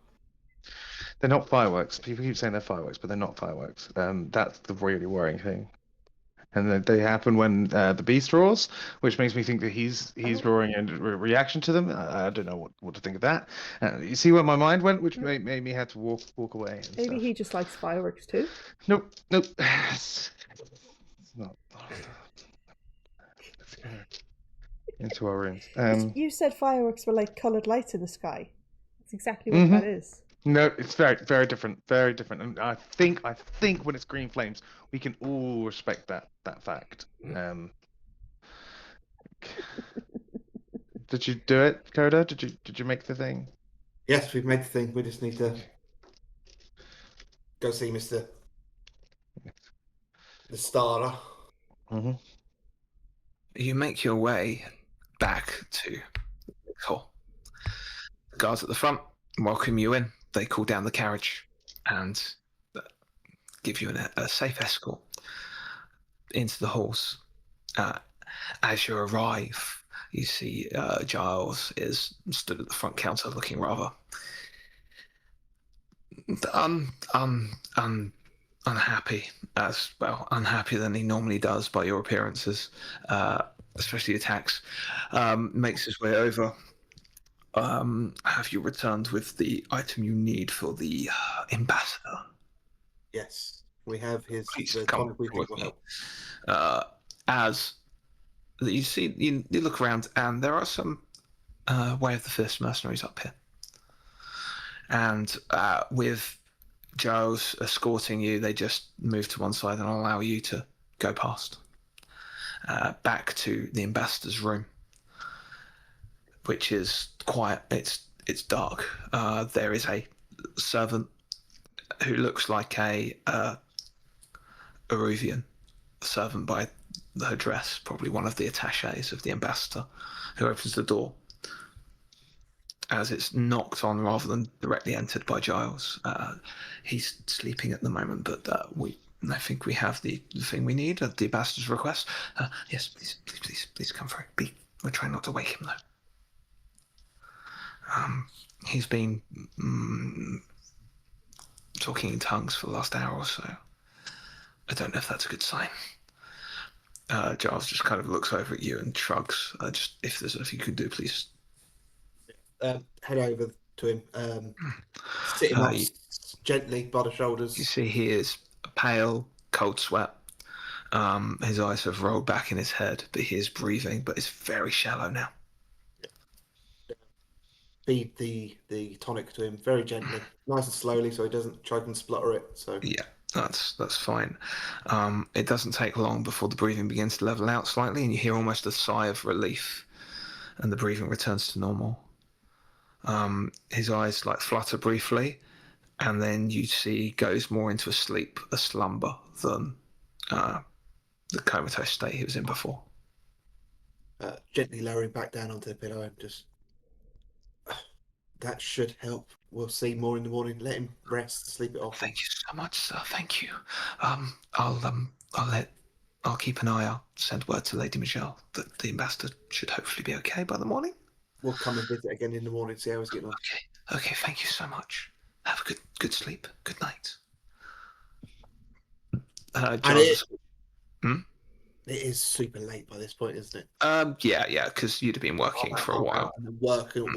They're not fireworks. People keep saying they're fireworks, but they're not fireworks. That's the really worrying thing. And they happen when the beast roars, which makes me think that he's roaring in reaction to them. I don't know what to think of that. You see where my mind went, which made me have to walk away. And Maybe stuff. he just likes fireworks too. Nope. It's not. Let's go into our rooms. You said fireworks were like coloured lights in the sky. That's exactly what that is. No, it's very different. Very different. And I think when it's green flames, we can all respect that fact. Did you do it, Coda? Did you make the thing? Yes, we've made the thing. We just need to go see Mr. the Starter. Mm-hmm. You make your way back to the hall. The guards at the front welcome you in. They call down the carriage and give you a safe escort into the halls. As you arrive, you see Giles is stood at the front counter looking rather unhappy, as well, unhappier than he normally does by your appearances, especially attacks. Makes his way over. Have you returned with the item you need for the ambassador? Yes, we have his. Please the come tonic we think with will me. help. As you see, you look around, and there are some Way of the Fist mercenaries up here, and with Giles escorting you, they just move to one side and allow you to go past, back to the ambassador's room, which is quiet. It's dark. There is a servant who looks like a Eruvian servant by her dress, probably one of the attachés of the ambassador, who opens the door as it's knocked on rather than directly entered by Giles. He's sleeping at the moment, but I think we have the thing we need at the ambassador's request. Yes, please come through. We're trying not to wake him though. He's been talking in tongues for the last hour or so. I don't know if that's a good sign. Giles just kind of looks over at you and shrugs. Just if there's anything you could do, please. Head over to him. Sit him up gently by the shoulders. You see he is pale, cold sweat. His eyes have rolled back in his head, but he is breathing, but it's very shallow now. Feed the tonic to him very gently, nice and slowly, so he doesn't choke and splutter it. So yeah, that's fine. It doesn't take long before the breathing begins to level out slightly, and you hear almost a sigh of relief, and the breathing returns to normal. His eyes flutter briefly, and then you see he goes more into a slumber than the comatose state he was in before. Gently lowering back down onto the pillow and just that should help. We'll see more in the morning. Let him rest, sleep it off. Thank you so much, sir. Thank you. I'll keep an eye out. Send word to Lady Michelle that the ambassador should hopefully be okay by the morning. We'll come and visit again in the morning, see how he's getting on. Okay. Thank you so much. Have a good sleep. Good night. It is super late by this point, isn't it? Yeah, because you'd have been working for a while. And work all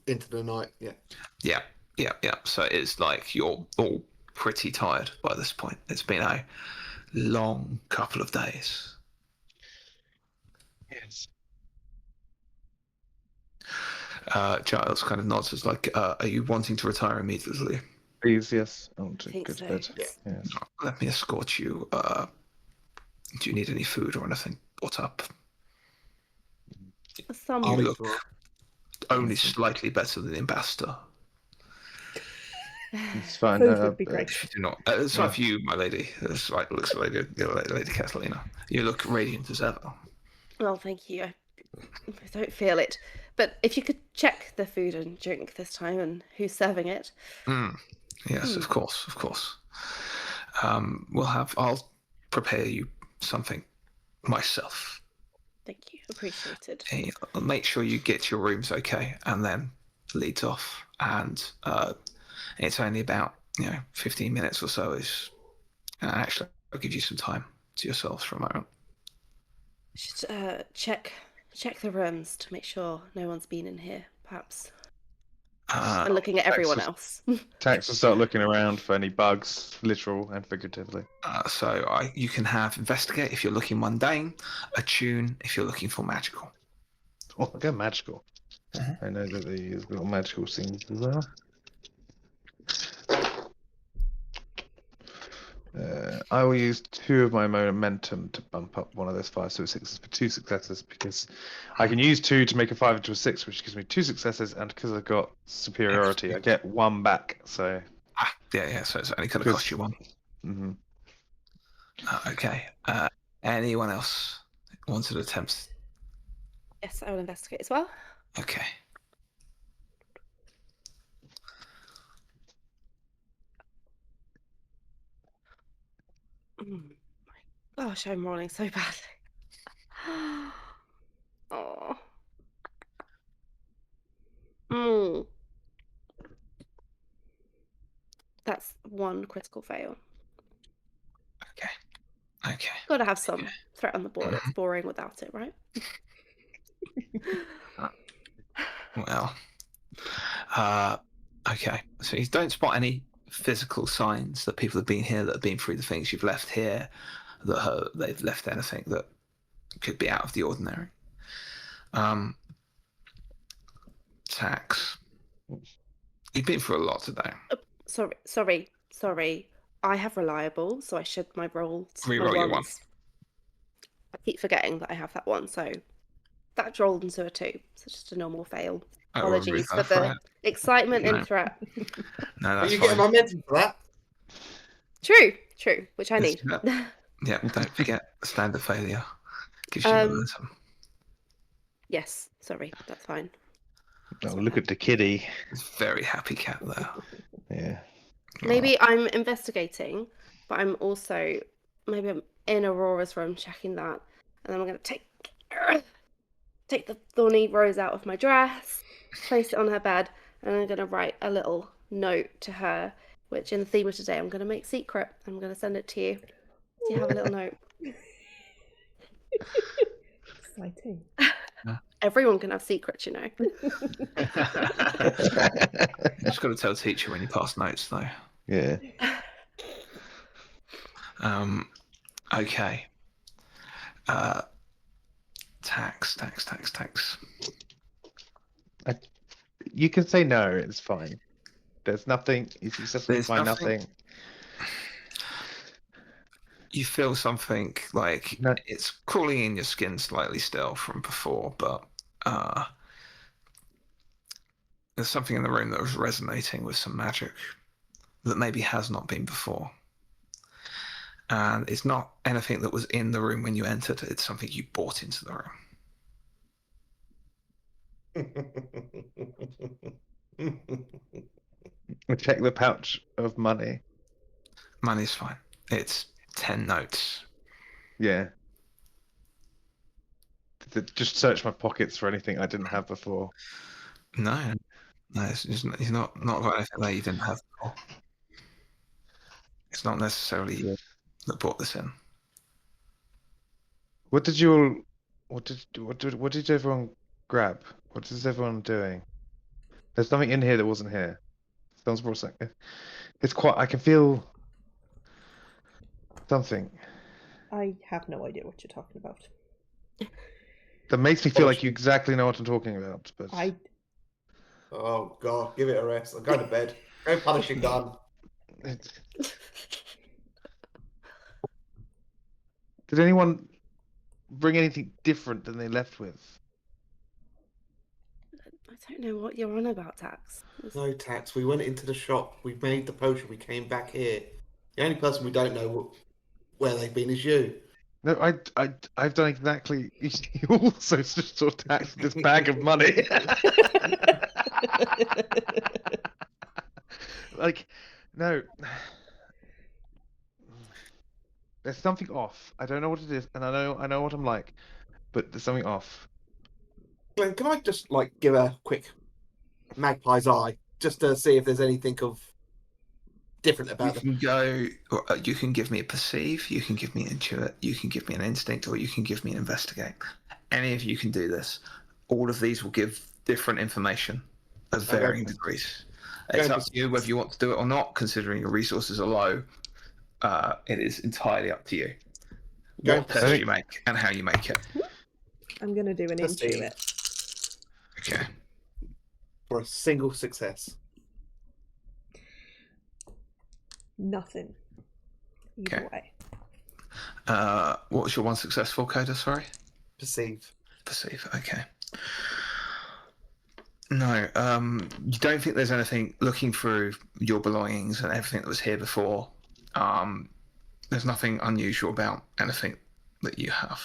into the night. Yeah. Yeah. So it's you're all pretty tired by this point. It's been a long couple of days. Yes. Giles kind of nods. It's are you wanting to retire immediately? Please, yes. I want to Think go to so. bed. Yeah. Yes. Let me escort you. Do you need any food or anything? What's up? Some You I'll look eat only slightly better than the ambassador. It's fine. Food would be great. If you do not, it's not for you, my lady. It's looks like Lady Catalina. You look radiant as ever. Well, thank you. I don't feel it. But if you could check the food and drink this time and who's serving it. Yes, of course. I'll prepare you something myself. Thank you. Appreciated. I'll make sure you get to your rooms okay, and then leads off and It's only about 15 minutes or so. Actually, I'll give you some time to yourselves for a moment. Should check the rooms to make sure no one's been in here, perhaps. And looking at everyone else. Tax will start looking around for any bugs, literal and figuratively. You can have investigate if you're looking mundane, attune if you're looking for magical. Oh, I go magical. I know that they use little magical things as well. I will use 2 of my momentum to bump up one of those 5 to a 6 for 2 successes, because I can use 2 to make a 5 into a 6, which gives me 2 successes, and because I've got superiority, I get 1 back. So yeah. So it's only going to cost you 1. Mm-hmm. Okay. Anyone else wants to attempt? Yes, I will investigate as well. Okay. My gosh, I'm rolling so badly. Oh. That's 1 critical fail. Okay. Gotta have some threat on the board. It's boring without it, right? Well. Okay. So you don't spot any physical signs that people have been here, that have been through the things you've left here, that they've left anything that could be out of the ordinary. Tax. You've been through a lot today. Sorry. I have reliable, so I should my rolls. Reroll your 1. I keep forgetting that I have that 1, so that rolled into a 2. So just a normal fail. Apologies for the excitement and threat. No, that's you fine. getting momentum for that? True, which I need. Yeah, don't forget standard failure gives you momentum. Yes, sorry, that's fine. Oh, look at the kitty. Very happy cat there. Yeah. Maybe I'm investigating, but I'm also I'm in Aurora's room checking that, and then I'm going to take the thorny rose out of my dress, place it on her bed, and I'm going to write a little note to her, which in the theme of today I'm going to make secret. I'm going to send it to you. Do you have a little note? Exciting. Everyone can have secrets, Just got to tell teacher when you pass notes, though. Yeah. Okay. Tax. You can say no. It's fine. There's nothing. You successfully find nothing. You feel something like it's crawling in your skin slightly still from before, but there's something in the room that was resonating with some magic that maybe has not been before. And it's not anything that was in the room when you entered. It's something you brought into the room. Check the pouch of money. Money's fine. It's 10 notes. Yeah. Just search my pockets for anything I didn't have before. No, he's not got anything that you didn't have before. It's not necessarily you that brought this in. What did everyone grab? What is everyone doing? There's something in here that wasn't here. Someone's brought something. It's quite. I can feel something. I have no idea what you're talking about. That makes me feel like you exactly know what I'm talking about. But oh God, give it a rest. I'll go to bed. Go punish your gun. Did anyone bring anything different than they left with? I don't know what you're on about, Tax. No, Tax. We went into the shop. We made the potion. We came back here. The only person we don't know where they've been is you. No, I've done exactly. You also just sort of taxed this bag of money. Like, no. There's something off. I don't know what it is, and I know what I'm like, but there's something off. Glenn, can I just give a quick magpie's eye just to see if there's anything of different You about them. can go, or you can give me a perceive, you can give me intuit, you can give me an instinct, or you can give me an investigate. Any of you can do this. All of these will give different information of Okay. varying degrees. It's up to you whether you want to do it or not, considering your resources are low. It is entirely up to you. Going What test you make and how you make it. I'm going to do an Perceive. intuit. Okay. For a single success. Nothing. Either Okay. way. What was your one successful, Coda? Sorry? Perceive. Perceive. Okay. No, you don't think there's anything looking through your belongings and everything that was here before. There's nothing unusual about anything that you have.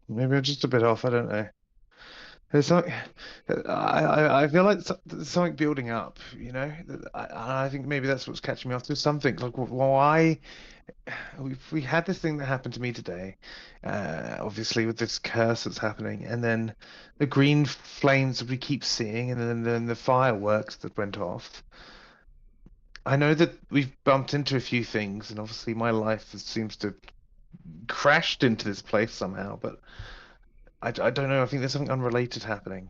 Maybe I'm just a bit off. I don't know. There's something. I feel like there's something building up. You know, I think maybe that's what's catching me off. There's something like why we had this thing that happened to me today, obviously with this curse that's happening, and then the green flames that we keep seeing, and then the fireworks that went off. I know that we've bumped into a few things, and obviously my life seems to crashed into this place somehow, but I don't know. I think there's something unrelated happening.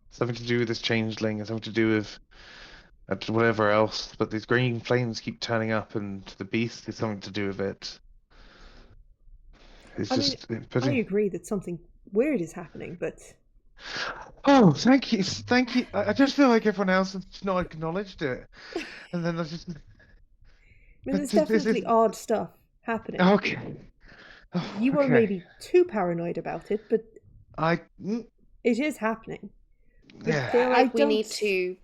Something to do with this changeling, and something to do with whatever else. But these green flames keep turning up, and the beast is something to do with it. It's I agree that something weird is happening, but Oh, thank you, thank you. I just feel like everyone else has not acknowledged it, and then I just. I mean, there's definitely odd stuff happening. Okay. Oh, You were okay. maybe too paranoid about it, but mm, it is happening. yeah. I feel like we don't- need to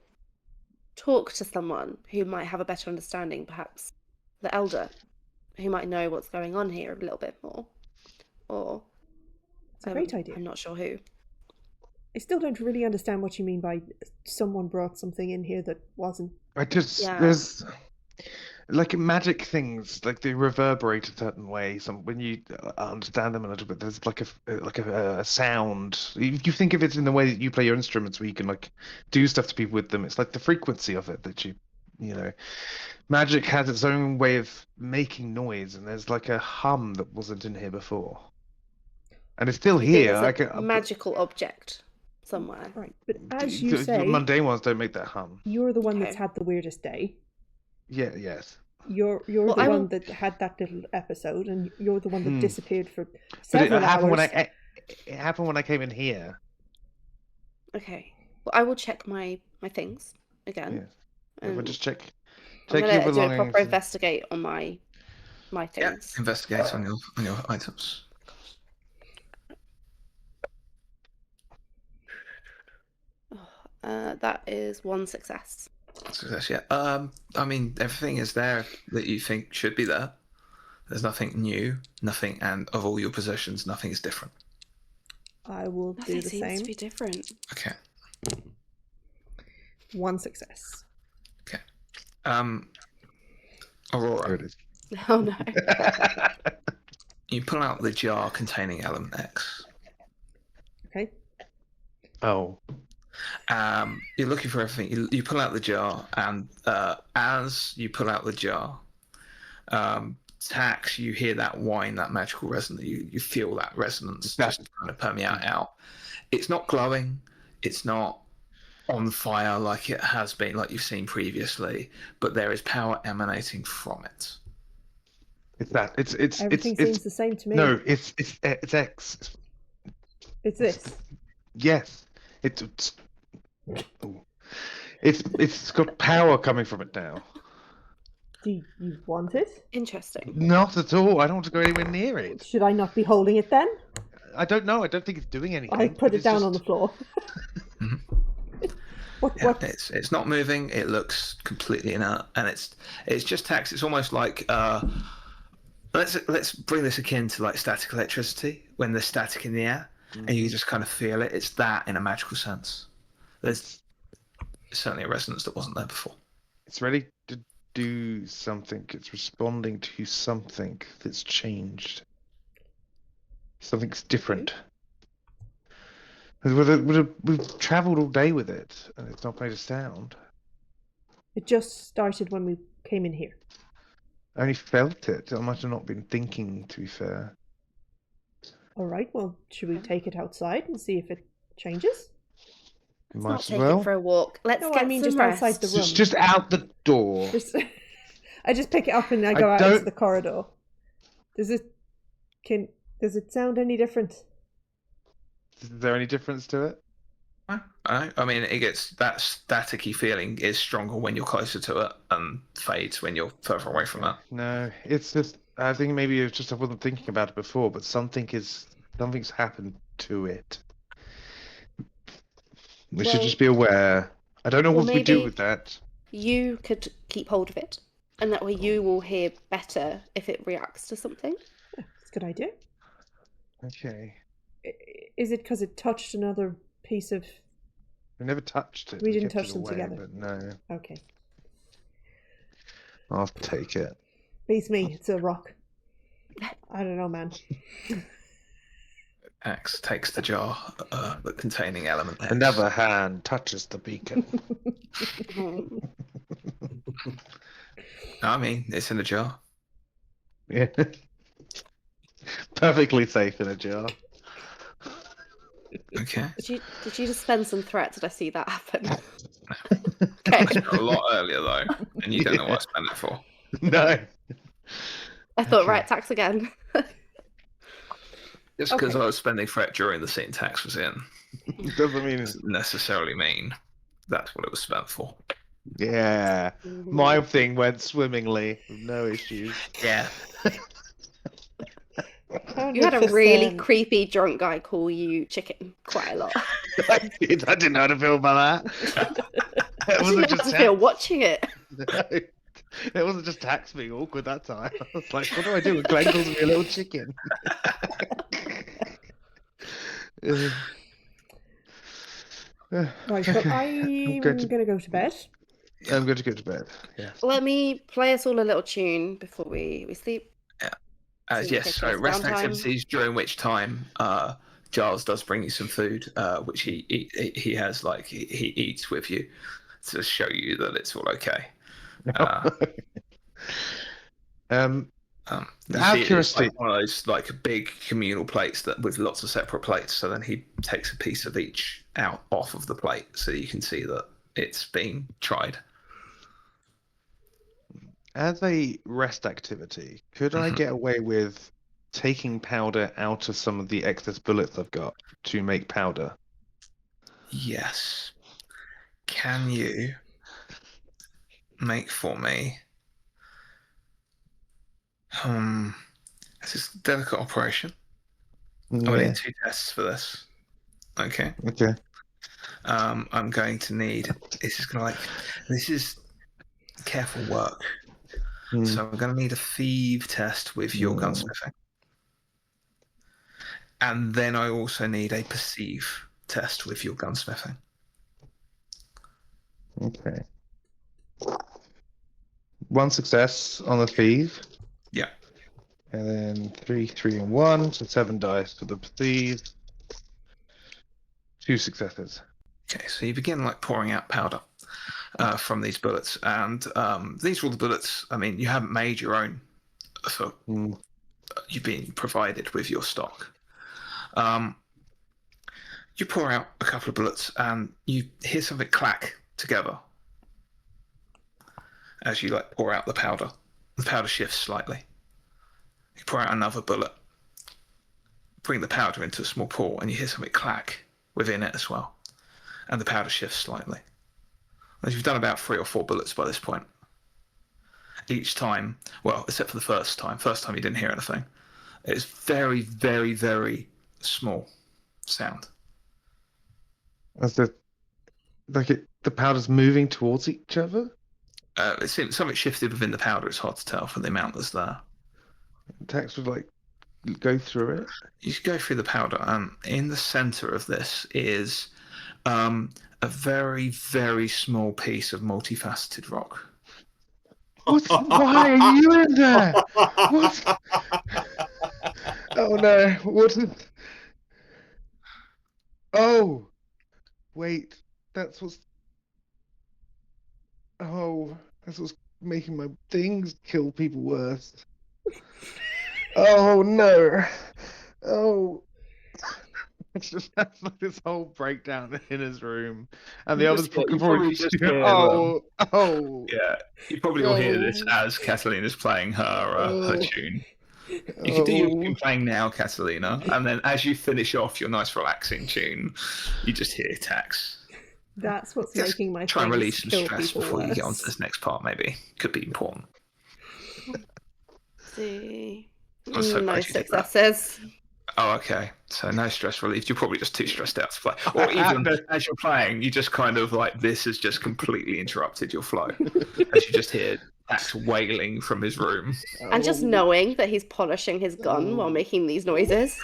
talk to someone who might have a better understanding, perhaps the elder, who might know what's going on here a little bit more. Or It's a great idea. I'm not sure who. I still don't really understand what you mean by someone brought something in here that wasn't. There's like magic things, like they reverberate a certain way. When you understand them a little bit, there's like a sound. If you think of it in the way that you play your instruments, where you can like do stuff to people with them, it's like the frequency of it that you know. Magic has its own way of making noise, and there's like a hum that wasn't in here before, and it's still You think here. there's a magical object somewhere. Right, but as you the say, mundane ones don't make that hum. you're the one Okay. that's had the weirdest day. Yeah. Yes. You're Well, the I one will- that had that little episode, and you're the one that Hmm. disappeared for But it several happened hours. it happened when I came in here. Okay. Well, I will check my things again. Yes. Everyone and just check I'm your gonna do a belongings. proper investigate on my Yeah. things. Investigate on your items. That is one success. Success, yeah. I mean, everything is there that you think should be there. There's nothing new, nothing, and of all your possessions, nothing is different. I will Nothing do the seems same. to be different. Okay. One success. Okay. Aurora, There it is. Oh no. you pull out the jar containing element X. Okay. Oh. You're looking for everything. You pull out the jar, and as you pull out the jar, Tax, you hear that whine, that magical resonance. You feel that resonance just kind of permeate out. It's not glowing. It's not on fire like it has been, like you've seen previously. But there is power emanating from it. It's that. It's Everything seems the same to me. No, it's X. It's this. Yes. It's got power coming from it now. Do you want it? Interesting. Not at all. I don't want to go anywhere near it. Should I not be holding it then? I don't know. I don't think it's doing anything. I put it It's down just- on the floor. What? Yeah, it's not moving. It looks completely inert, and it's just Tax. It's almost like let's bring this akin to like static electricity when there's static in the air, and you just kind of feel it. It's that in a magical sense. There's certainly a resonance that wasn't there before. It's ready to do something. It's responding to something that's changed. Something's different. We've travelled all day with it, and it's not made a sound. It just started when we came in here. I only felt it. I might have not been thinking, to be fair. All right, well, should we take it outside and see if it changes? Let's Might not as take well. it for a walk. Let's No, get I mean some just rest. outside the room. It's just out the door. I just pick it up and I I go out into don't- the corridor. Does it sound any different? Is there any difference to it? I mean, it gets that staticky feeling is stronger when you're closer to it and fades when you're further away from it. No, it's just. I think maybe it's just I wasn't thinking about it before, but something's happened to it. We should Well- just be aware. I don't know Well, what we do maybe- with that. You could keep hold of it, and that way you will hear better if it reacts to something. Yeah, that's a good idea. Okay. Is it because it touched another piece of... We never touched it. We didn't kept touch it them away, together. But no, Okay. I'll take it. Beats me, it's a rock. I don't know, man. Axe takes the jar, the containing element. X. Another hand touches the beacon. I mean, it's in a jar. Yeah. Perfectly safe in a jar. Okay. Did you just spend some threat? Did I see that happen? I Okay. spent a lot earlier though, and you don't know what I spent it for. No. I thought, Okay. right, tax again. Just because Okay. I was spending threat during the scene tax was in Doesn't mean. doesn't necessarily mean that's what it was spent for. Yeah. My thing went swimmingly with no issues. Yeah. You had a really 100%. creepy drunk guy call you chicken quite a lot. I didn't know how to feel about that. I It didn't wasn't know how just to feel watching it. It wasn't just tax being awkward that time. I was like, what do I do when Glenn calls me a little chicken? Right, well, I'm going to- gonna go to bed. I'm going to go to bed. Yes. Let me play us all a little tune before we sleep. So you Yes. take So lots of rest downtime. activities during which time Giles does bring you some food, which he has like he eats with you to show you that it's all okay. Um, You Out of see it's curiosity- like one of those like big communal plates that with lots of separate plates. So then he takes a piece of each out off of the plate, so you can see that it's been tried. as a rest activity, could I Mhm. get away with taking powder out of some of the excess bullets I've got to make powder? Yes. Can you make for me? This is a delicate operation. I'm gonna need 2 tests for this. Okay. Okay. I'm going to need. This is careful work. Hmm. So I'm going to need a thieve test with your Mm. gunsmithing, and then I also need a perceive test with your gunsmithing. Okay. 1 success on the thief. Yeah. And then 3, 3, and 1, so 7 dice for the thief. 2 successes. Okay, so you begin like pouring out powder from these bullets, and these are all the bullets. I mean, you haven't made your own, so Hmm. you've been provided with your stock. You pour out a couple of bullets, and you hear something clack together as you like pour out the powder. The powder shifts slightly. You pour out another bullet, bring the powder into a small pool, and you hear something clack within it as well, and the powder shifts slightly. As you've done about 3 or 4 bullets by this point. Each time, well, except for the first time you didn't hear anything. It's very, very, very small sound. As the powder's moving towards each other? It seems something shifted within the powder. It's hard to tell from the amount that's there. Tex would like go through it. You should go through the powder. In the center of this is a very, very small piece of multifaceted rock. Why are you in there? What? Oh no! What? Oh, wait, that's what's. Oh, that's what's making my things kill people worse. Oh no! Oh. It's just that's like this whole breakdown in his room, and the You others just- yeah, you probably probably just just hear, oh, Yeah, you probably will hear this Oh. as Catalina's playing her Oh. tune. You can do your Oh. tune playing now, Catalina, and then as you finish off your nice relaxing tune, you just hear Tax. That's what's Just making my try and things release some kill stress people before you get on worse. to this next part. Maybe could be important. See. I'm so No glad you did that. successes. Oh, okay. So no stress relief. You're probably just too stressed out to play, or even No. as you're playing, you just kind of like this has just completely interrupted your flow, as you just hear Tax wailing from his room. And just Oh. knowing that he's polishing his gun while Oh. making these noises.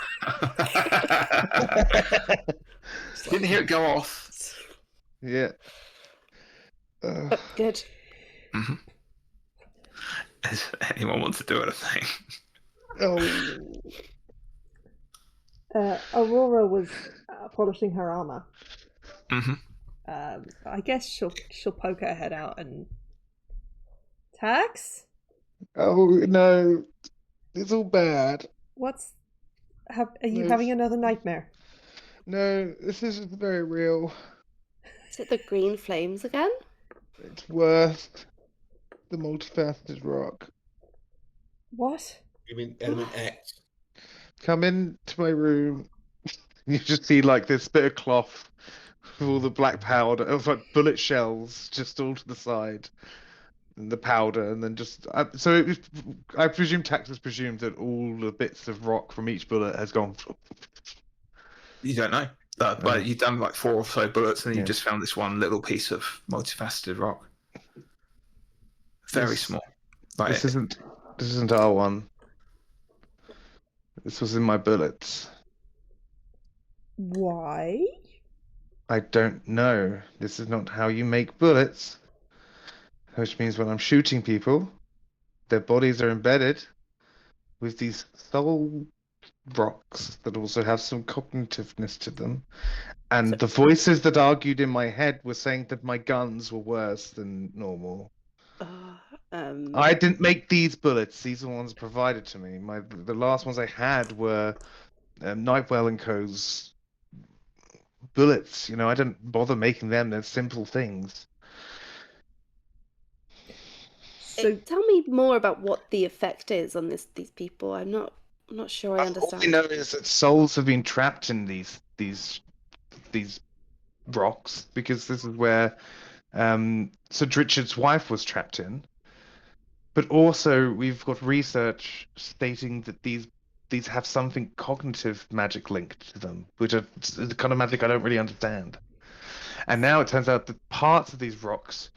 Didn't hear it go off. Yeah. But good. Mm-hmm. Does anyone want to do anything? Oh. Aurora was polishing her armor. Mm-hmm. I guess she'll poke her head out and Tax? Oh no, it's all bad. Are you No. having another nightmare? No, this isn't very real. Is it the green flames again? It's worse. The multifaceted rock. What? You mean element X? Come into my room. You just see like this bit of cloth with all the black powder. It was like bullet shells just all to the side. And the powder, and then just I presume Tax has presumed that all the bits of rock from each bullet has gone. You don't know. But you've done like 4 or so bullets, and you Yeah. just found this one little piece of multifaceted rock. Very small. Like, This isn't our one. This was in my bullets. Why? I don't know. This is not how you make bullets. Which means when I'm shooting people, their bodies are embedded with these soul rocks that also have some cognitiveness to them. And the voices that argued in my head were saying that my guns were worse than normal. I didn't make these bullets. These are the ones provided to me. The last ones I had were Nightwell and Co.'s bullets. You know, I didn't bother making them. They're simple things. So Tell me more about what the effect is on these people. I'm not sure I understand. All I know is that souls have been trapped in these rocks because this is where Sir Richard's wife was trapped in. But also, we've got research stating that these have something cognitive magic linked to them, which are the kind of magic I don't really understand. And now it turns out that parts of these rocks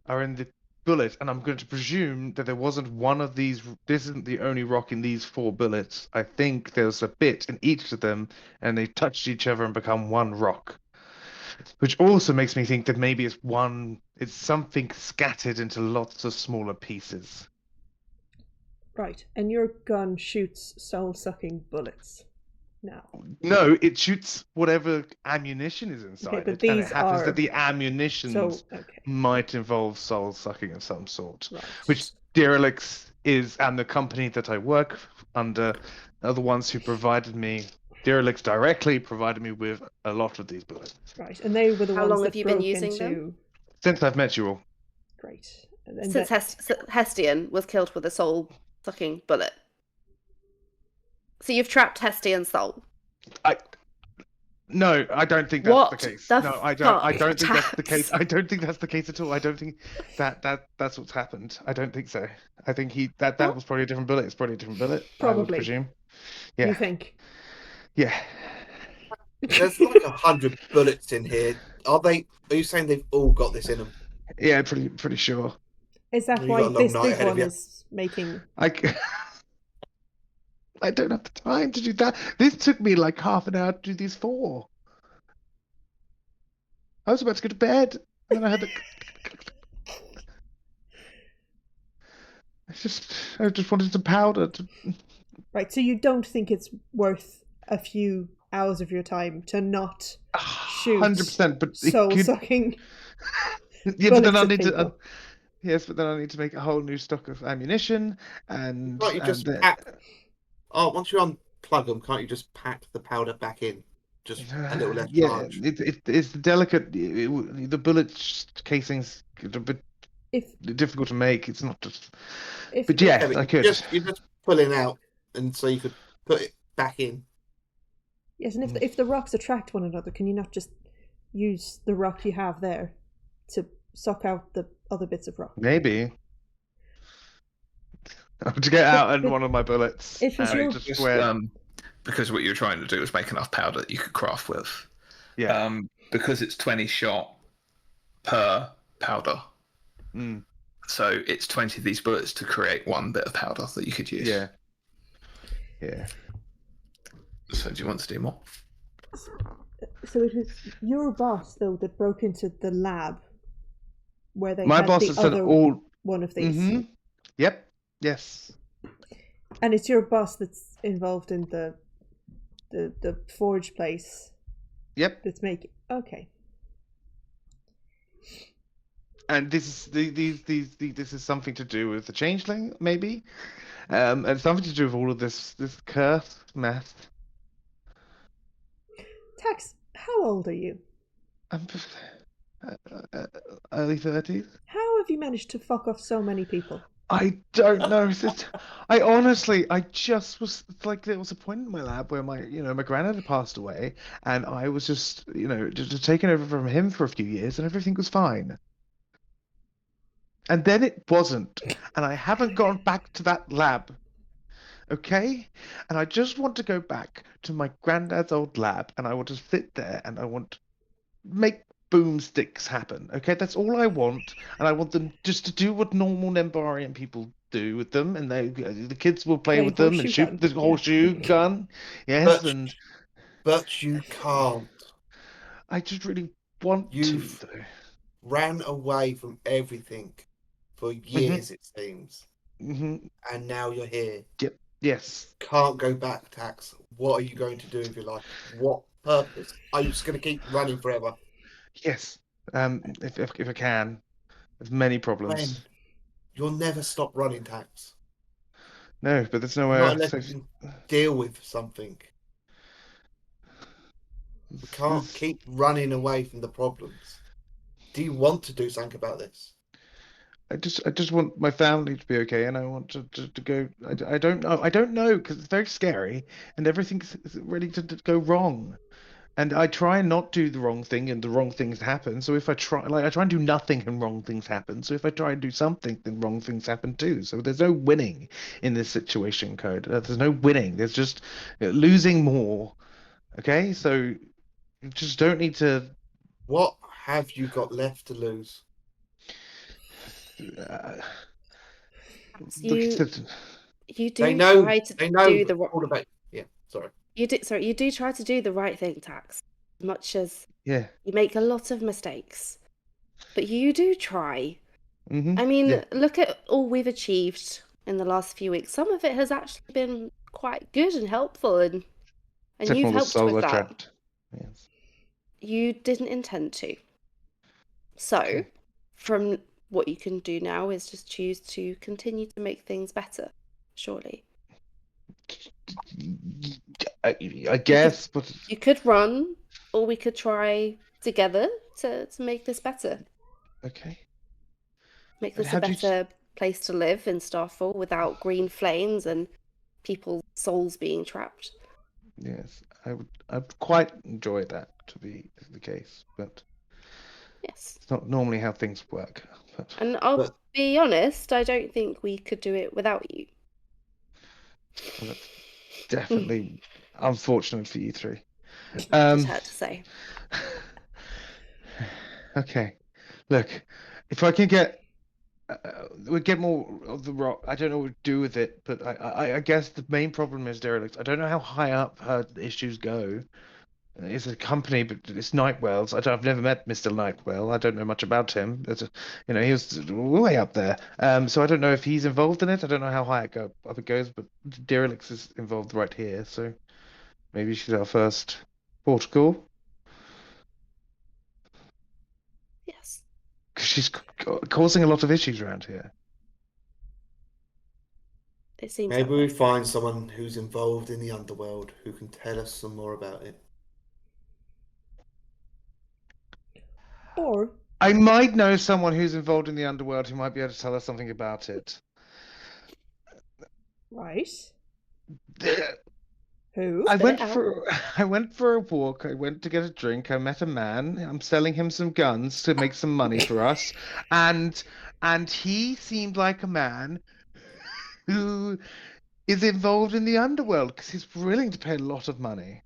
are in the bullet, and I'm going to presume that there wasn't one of these. This isn't the only rock in these 4 bullets. I think there's a bit in each of them, and they touched each other and become one rock. Which also makes me think that maybe it's something scattered into lots of smaller pieces. right, and your gun shoots soul-sucking bullets. Now, No, it shoots whatever ammunition is inside but it, and it these happens are that the ammunition might involve soul sucking of some sort. Right. Which Derelicts is, and the company that I work under are the ones who provided me. Derelicts directly provided me with a lot of these bullets. Right, and they were the How ones long that have you been broke using into... them? Since I've met you all. Great. And Since Hestian was killed with a soul-sucking bullet. So you've trapped Hestian's soul. No, I don't think that's the case. The No, I don't think fuck, that's the case. I don't think that's the case at all. I don't think that's what's happened. I don't think so. I think that was probably a different bullet. It's probably a different bullet. Probably. I would presume. Yeah. You think? Yeah. There's like 100 bullets in here. Are you saying they've all got this in them? Yeah, pretty sure. Is that You've why got a long this night big ahead of one you. is making... I don't have the time to do that. This took me like half an hour to do these 4. I was about to go to bed, and then I had to... I just wanted some powder to... Right, so you don't think it's worth a few hours of your time to not shoot 100%, but it soul could. sucking Yeah, but then bullets I at need to. people. Yes, but then I need to make a whole new stock of ammunition, and Can't you just then pack? Oh, once you unplug them, can't you just pack the powder back in? Just a little less yeah, charge. it's delicate. The bullet casings a bit If difficult to make. It's not just. if But if, yes, Yeah, but I could. you're just pulling out, and so you could put it back in. yes, and if the rocks attract one another, can you not just use the rock you have there to suck out the other bits of rock? Maybe. To get out and but one of my bullets. if it's and your- just Just, where, because what you're trying to do is make enough powder that you could craft with. yeah. Because it's 20 shot per powder. Mm, So it's 20 of these bullets to create one bit of powder that you could use. yeah. Yeah. So do you want to do more? So it was your boss though that broke into the lab where they My had boss the has said other all. one of these, Mm-hmm. Yep. Yes. and it's your boss that's involved in the forge place Yep. that's making. Okay. And this is this is something to do with the changeling, maybe, and something to do with all of this curse math. Tax, how old are you? I'm early 30s. How have you managed to fuck off so many people? I don't know. I honestly, I just was like, there was a point in my lab where my granddad had passed away, and I was just, just taken over from him for a few years, and everything was fine. And then it wasn't, and I haven't gone back to that lab. Okay? And I just want to go back to my granddad's old lab, and I want to sit there, and I want to make boomsticks happen. Okay? That's all I want, and I want them just to do what normal Nembarian people do with them, and the kids will play Play with them and horseshoe shoot gun. the Yeah. horseshoe gun. Yes, and But you can't. I just really want You've- to, though. Ran away from everything for years, it seems, Hmm. and now you're here. Yes. Can't go back, Tax. What are you going to do with your life? What purpose? Are you just going to keep running forever? Yes. If I can. There's many problems. When? You'll never stop running, Tax. No, but there's Not nowhere. unless you can deal with something. We can't keep running away from the problems. Do you want to do something about this? I just want my family to be okay, and I want to go. I don't know because it's very scary, and everything's ready to go wrong. And I try and not do the wrong thing, and the wrong things happen. So if I try and do nothing, and wrong things happen. So if I try and do something, then wrong things happen too. So there's no winning in this situation, Code. There's no winning. There's just losing more. Okay, so you just don't need to. What have you got left to lose? You do They know. try to They know do the all about. Yeah, sorry. you do try to do the right thing, Tax. As much as Yeah. you make a lot of mistakes, but you do try. Mm-hmm. I mean, Yeah. look at all we've achieved in the last few weeks. Some of it has actually been quite good and helpful, and Except you've for all the helped solar with that. trapped. Yes. You didn't intend to. So, Okay. from what you can do now is just choose to continue to make things better, surely. I guess, but You could run, or we could try together to make this better. okay. Make But this how a do you better place to live in Starfall without green flames and people's souls being trapped. Yes, I'd quite enjoy that to be the case, but Yes. it's not normally how things work. But And I'll But- be honest, I don't think we could do it without you. well, that's definitely unfortunate for you three. Just Um, had to say. okay, look, if I can get we get more of the rock. I don't know what to do with it, but I guess the main problem is derelict. I don't know how high up her issues go. It's a company, but it's Nightwell's. I've never met Mr. Nightwell. I don't know much about him. He was way up there. So I don't know if he's involved in it. I don't know how high up it goes, but Derelict is involved right here. So maybe she's our first port of call. Because she's causing a lot of issues around here. It seems Maybe that way. we find someone who's involved in the underworld who can tell us some more about it. Or I might know someone who's involved in the underworld who might be able to tell us something about it. right? Who? I Spit went it out. for a walk. I went to get a drink. I met a man. I'm selling him some guns to make some money for us, and he seemed like a man who is involved in the underworld because he's willing to pay a lot of money.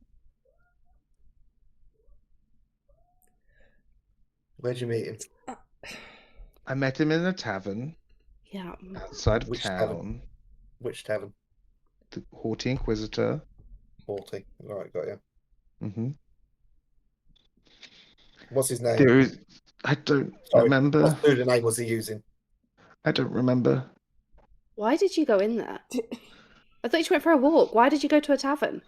Where'd you meet him? I met him in a tavern Yeah. outside of Which town. tavern? Which tavern? The Haughty Inquisitor. 40. Right, got you. Mm-hmm. What's his name? There is. I don't remember. What pseudonym was he using? I don't remember. Why did you go in there? I thought you went for a walk. Why did you go to a tavern?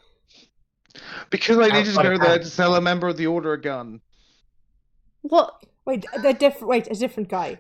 Because I needed to Outside go of there town. to sell a member of the Order a gun. What? Wait, they're different. Wait, a different guy.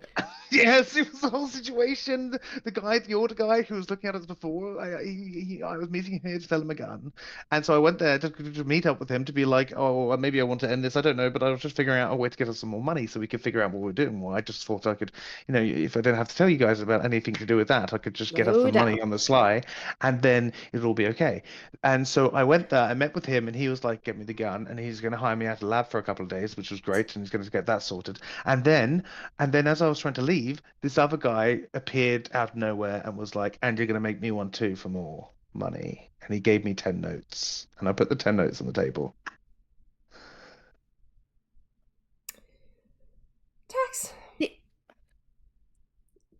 Yes, it was the whole situation. The guy, the Order guy who was looking at us before, I was meeting him here to sell him a gun. And so I went there to meet up with him to be like, oh, maybe I want to end this. I don't know, but I was just figuring out a way to get us some more money so we could figure out what we're doing. Well, I just thought I could, if I don't have to tell you guys about anything to do with that, I could just get us Slow some money down. on the sly and then it'll all be okay. And so I went there, I met with him, and he was like, get me the gun. And he's going to hire me out of the lab for a couple of days, which was great. And he's going to get that sorted. And then as I was trying to leave, this other guy appeared out of nowhere and was like, and you're going to make me one too for more money. And he gave me 10 notes. And I put the 10 notes on the table. Tax. Yeah.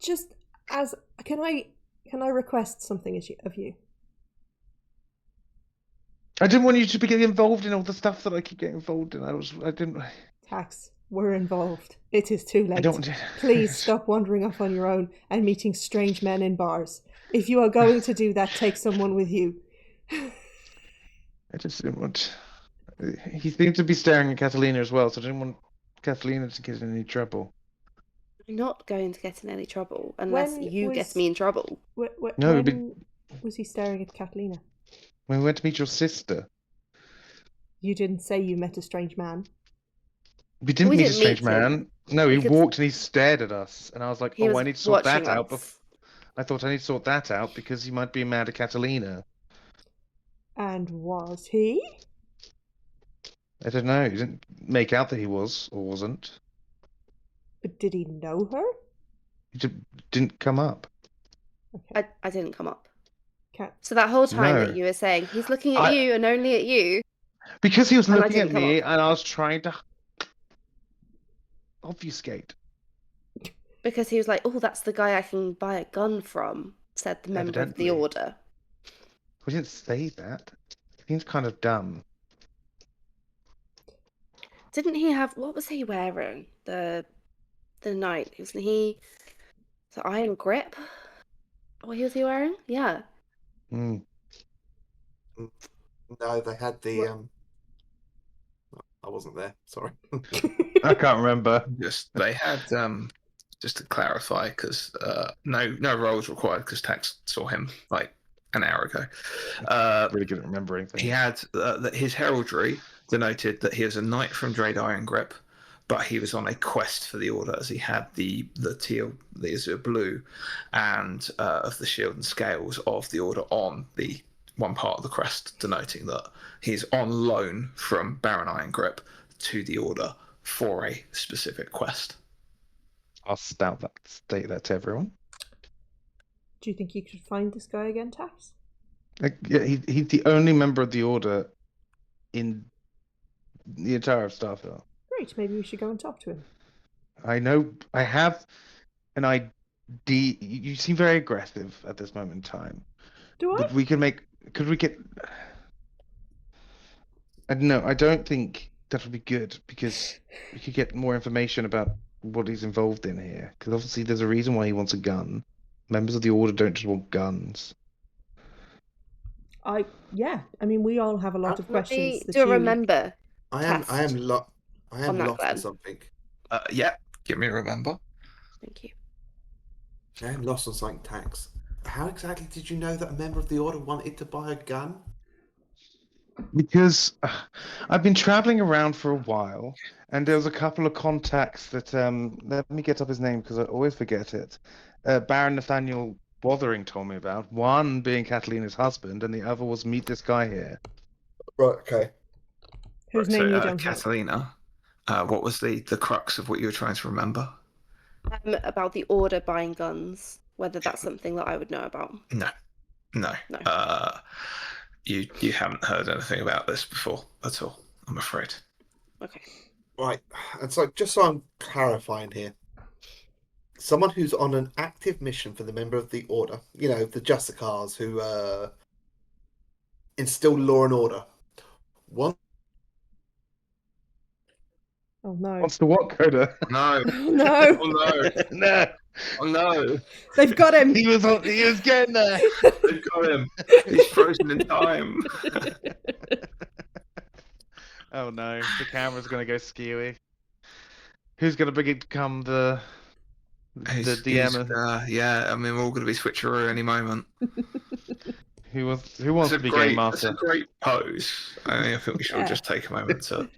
Just as can I request something of you? I didn't want you to be getting involved in all the stuff that I keep getting involved in. I didn't. Tax, we're involved. It is too late. I don't. Please stop wandering off on your own and meeting strange men in bars. If you are going to do that, take someone with you. I just didn't want. He seemed to be staring at Catalina as well, so I didn't want Catalina to get in any trouble. I'm not going to get in any trouble unless you get me in trouble. No, when was he staring at Catalina? When we went to meet your sister. You didn't say you met a strange man. We didn't meet a strange meet him. man. No, he walked and he stared at us, and I was like, He was I need to sort that watching out. us. I thought I need to sort that out because he might be mad at Catalina. And was he? I don't know. He didn't make out that he was or wasn't. But did he know her? He didn't come up. Okay. I didn't come up. Can't. So that whole time No. that you were saying, he's looking at you and only at you. Because he was And I looking at didn't come me, up. and I was trying to obfuscate. Because he was like, oh, that's the guy I can buy a gun from, said the member of the Evidently. Order. We didn't say that. It seems kind of dumb. Didn't he have, what was he wearing the night? Wasn't he, the iron grip? What was he wearing? Yeah. Mm. No, they had the I wasn't there. Sorry. I can't remember. They had just to clarify, because no roles required, because Tax saw him like an hour ago. Really good at remembering things. He had that his heraldry denoted that he was a knight from Drade Iron Grip, but he was on a quest for the Order, as he had the teal, the azure blue, and of the shield and scales of the Order on the one part of the crest, denoting that he's on loan from Baron Iron Grip to the Order for a specific quest. I'll state that to everyone. Do you think you could find this guy again, Tax? Yeah, he's the only member of the Order in the entire of Starfall. Great, maybe we should go and talk to him. I know I have an ID. You seem very aggressive at this moment in time. Do I? But could we get... I don't know, I don't think that would be good, because we could get more information about what he's involved in here. Because obviously there's a reason why he wants a gun. Members of the Order don't just want guns. Yeah. I mean, we all have a lot of questions. Do you remember? I am lost in Glenn. something. Yeah, Give me a remember. Thank you. I'm lost on something, Tax. How exactly did you know that a member of the Order wanted to buy a gun? Because I've been traveling around for a while, and there was a couple of contacts that let me get up his name because I always forget it. Baron Nathaniel Bothering told me about. One being Catalina's husband, and the other was meet this guy here. Right, okay. Whose Right, name so, you don't know. Catalina, what was the crux of what you were trying to remember? About the Order buying guns, whether that's something that I would know about. No. No. You haven't heard anything about this before at all, I'm afraid. Okay. Right. And so, just so I'm clarifying here, someone who's on an active mission for the member of the Order, you know, the Justicars who instill law and order. One. Oh no. Wants to what, Coda? No. Oh no. Oh no. No, Oh no. They've got him. he was getting there. They've got him. He's frozen in time. Oh no, the camera's gonna go skewy. Who's gonna become the DM? Yeah, I mean, we're all going to be switcheroo any moment. Who wants to be game It's a master? great pose. I think we should Yeah. just take a moment to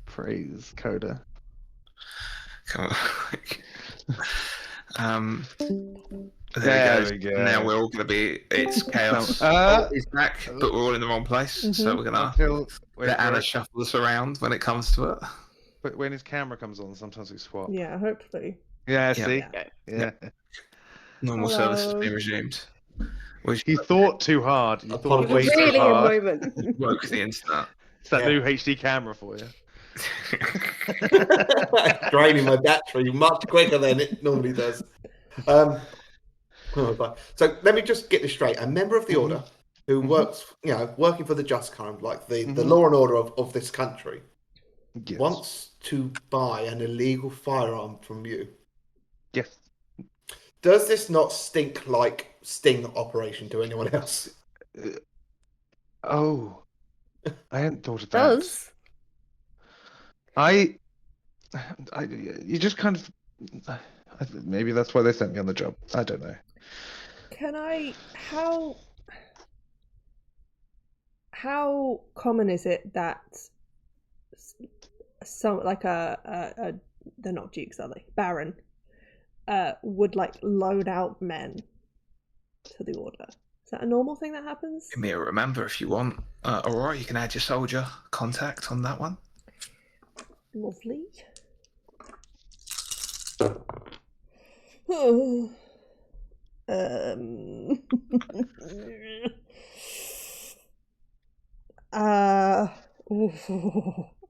Praise Coda. come on. There we go. Now we're all going to be. It's chaos. He's back, but we're all in the wrong place. So we're going to let Anna shuffle us around when it comes to it. But when his camera comes on, sometimes we swap. Yeah, hopefully. Yeah, Yeah. see? Yeah. Yeah. Normal Hello. service has been resumed. Which He thought too hard. He thought It way was too really a hard. moment. broke the internet. It's that Yeah. new HD camera for you. Draining my battery much quicker than it normally does. So let me just get this straight. A member of the Order who works, working for the Just Kind, like the law and order of this country, Yes. wants to buy an illegal firearm from you. Yes. Does this not stink like sting operation to anyone else? Oh, I hadn't thought of that. Does. You just kind of. Maybe that's why they sent me on the job. I don't know. Can I? How common is it that some like a they're not dukes, are they? Baron would like loan out men to the Order? Is that a normal thing that happens? Give me a remember if you want. Aurora, you can add your soldier contact on that one. Lovely.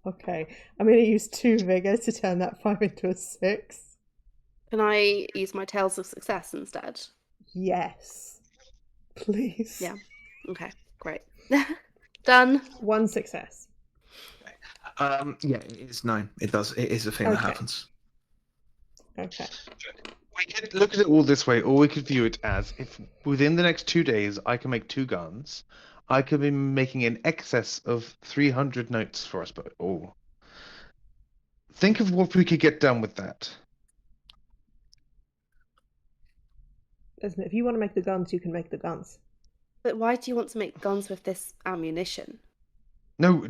Okay. I'm going to use 2 vigor to turn that 5 into a 6. Can I use my Tales of Success instead? Yes. Please. Yeah. Okay, great. Done. 1 success. Yeah, it is known. It does. It is a thing that Okay. happens. Okay. We could look at it all this way, or we could view it as if within the next 2 days I can make 2 guns, I could be making in excess of 300 notes for us both. Oh. Think of what we could get done with that. Listen, if you want to make the guns, you can make the guns. But why do you want to make guns with this ammunition? No.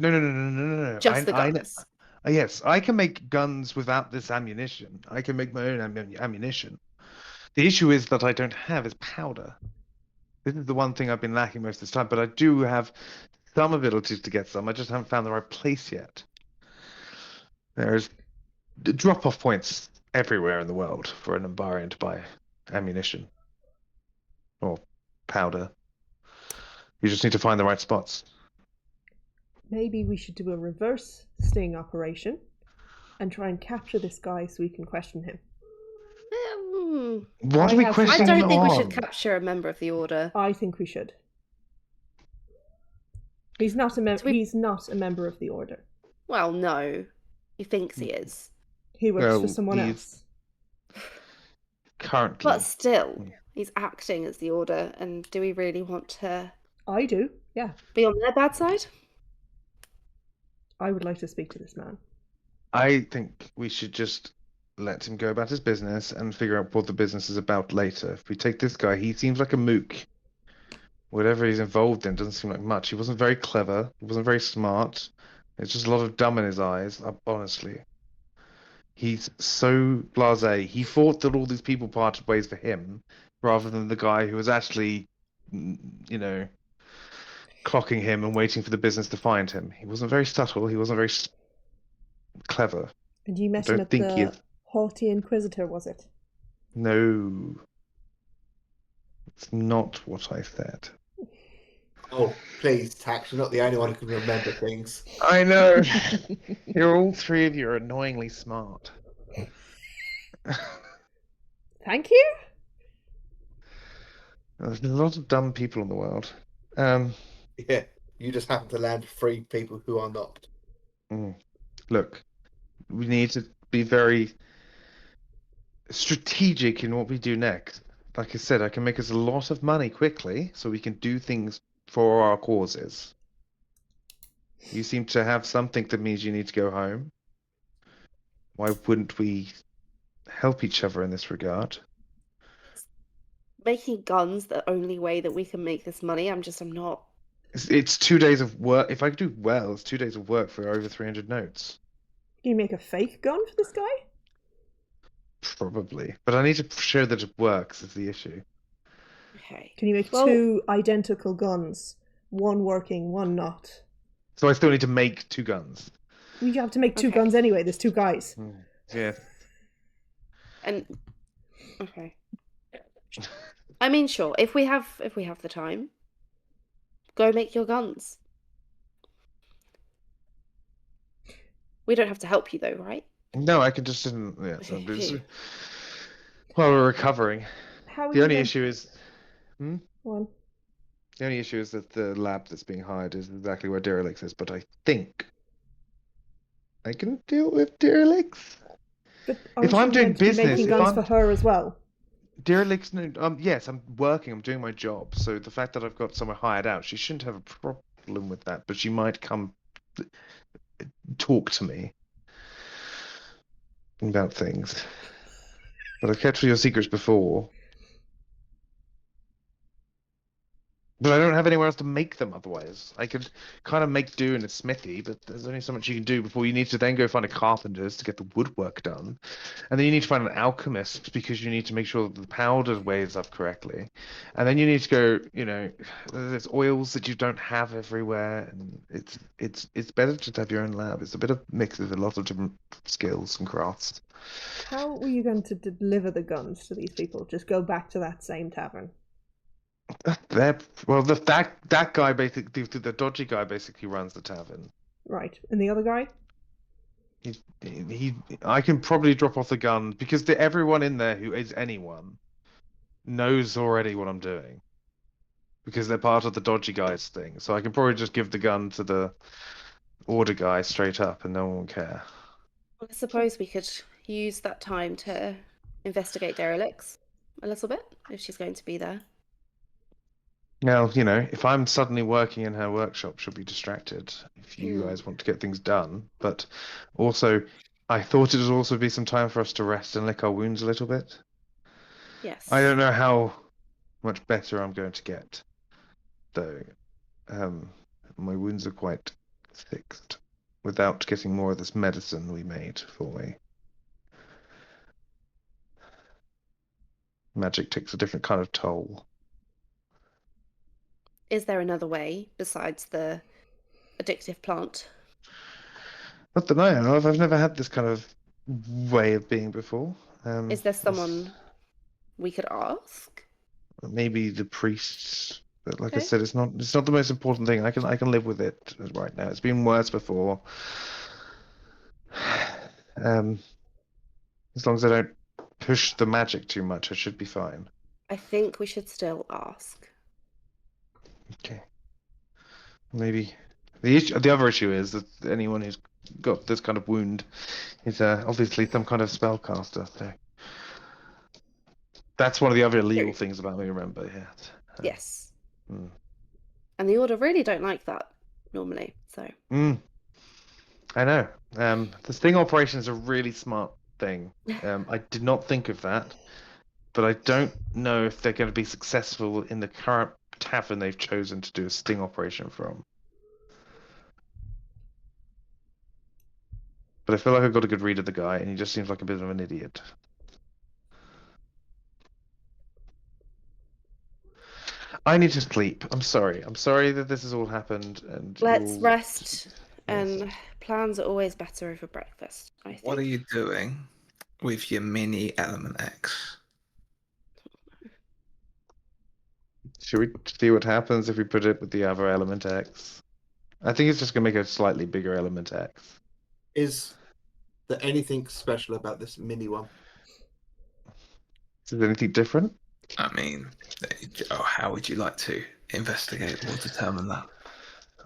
Just the guns. Yes, I can make guns without this ammunition. I can make my own ammunition. The issue is that I don't have is powder. This is the one thing I've been lacking most of this time, but I do have some abilities to get some. I just haven't found the right place yet. There's drop-off points everywhere in the world for an Ambarian to buy ammunition. Or powder. You just need to find the right spots. Maybe we should do a reverse sting operation and try and capture this guy so we can question him. What are we I questioning I don't think we should on? capture a member of the Order. I think we should. He's not a He's not a member of the Order. Well, no. He thinks he is. He works Well, for someone he's- else. Currently. But still, he's acting as the Order, and do we really want to I do, yeah. be on their bad side? I would like to speak to this man. I think we should just let him go about his business and figure out what the business is about later. If we take this guy, he seems like a mook. Whatever he's involved in doesn't seem like much. He wasn't very clever. He wasn't very smart. There's just a lot of dumb in his eyes, honestly. He's so blasé. He thought that all these people parted ways for him, rather than the guy who was actually, clocking him and waiting for the business to find him. He wasn't very subtle. He wasn't very clever. And you met I him don't at think the Haughty Inquisitor, was it? No. It's not what I said. Oh, please, Tax, you're not the only one who can remember things. I know. You're all three of you are annoyingly smart. Thank you. There's a lot of dumb people in the world. Yeah, you just happen to land 3 people who are not. Look, we need to be very strategic in what we do next. Like I said, I can make us a lot of money quickly, so we can do things for our causes. You seem to have something that means you need to go home. Why wouldn't we help each other in this regard? Making guns the only way that we can make this money. I'm not. It's 2 days of work. If I do well, it's 2 days of work for over 300 notes. Can you make a fake gun for this guy? Probably. But I need to show that it works is the issue. Okay. Can you make 2 identical guns? One working, one not. So I still need to make 2 guns. You have to make 2 guns anyway. There's 2 guys. Yeah. And okay. I mean, sure. If we have the time, go make your guns. We don't have to help you though, right? No, I can just while we're recovering. The only issue is One. The only issue is that the lab that's being hired is exactly where Derelix is, but I think I can deal with Derelix. But if I'm doing business, making guns for her as well. Derelix, no, yes, I'm working, I'm doing my job. So the fact that I've got someone hired out, she shouldn't have a problem with that, but she might come talk to me about things. But I've kept your secrets before. But I don't have anywhere else to make them otherwise. I could kind of make do in a smithy, but there's only so much you can do before you need to then go find a carpenter's to get the woodwork done. And then you need to find an alchemist because you need to make sure that the powder weighs up correctly. And then you need to go, there's oils that you don't have everywhere. And it's better to have your own lab. It's a bit of mix of a lot of different skills and crafts. How were you going to deliver the guns to these people? Just go back to that same tavern? That guy basically, the dodgy guy basically runs the tavern. Right, and the other guy? I can probably drop off the gun because everyone in there who is anyone knows already what I'm doing because they're part of the dodgy guys thing. So I can probably just give the gun to the order guy straight up, and no one will care. I suppose we could use that time to investigate Derelix a little bit if she's going to be there. Now, if I'm suddenly working in her workshop, she'll be distracted if you guys want to get things done. But also, I thought it would also be some time for us to rest and lick our wounds a little bit. Yes. I don't know how much better I'm going to get, though. My wounds are quite fixed without getting more of this medicine we made for me. Magic takes a different kind of toll. Is there another way besides the addictive plant? Not that I know of. I've never had this kind of way of being before. Is there someone we could ask? Maybe the priests. But like I said, it's not the most important thing. I can live with it right now. It's been worse before. As long as I don't push the magic too much, I should be fine. I think we should still ask. Okay. Maybe the other issue is that anyone who's got this kind of wound is obviously some kind of spellcaster. So that's one of the other illegal things about me. Remember, Yes. And the Order really don't like that normally. So. I know. The sting operations are really smart thing. I did not think of that, but I don't know if they're going to be successful in the current tavern they've chosen to do a sting operation from. But I feel like I've got a good read of the guy, and he just seems like a bit of an idiot. I need to sleep. I'm sorry. I'm sorry that this has all happened. And Let's you'll- rest. Yes. And plans are always better over breakfast, I think. What are you doing with your mini Element X? Should we see what happens if we put it with the other Element X? I think it's just going to make a slightly bigger Element X. Is there anything special about this mini one? Is there anything different? I mean, how would you like to investigate or determine that?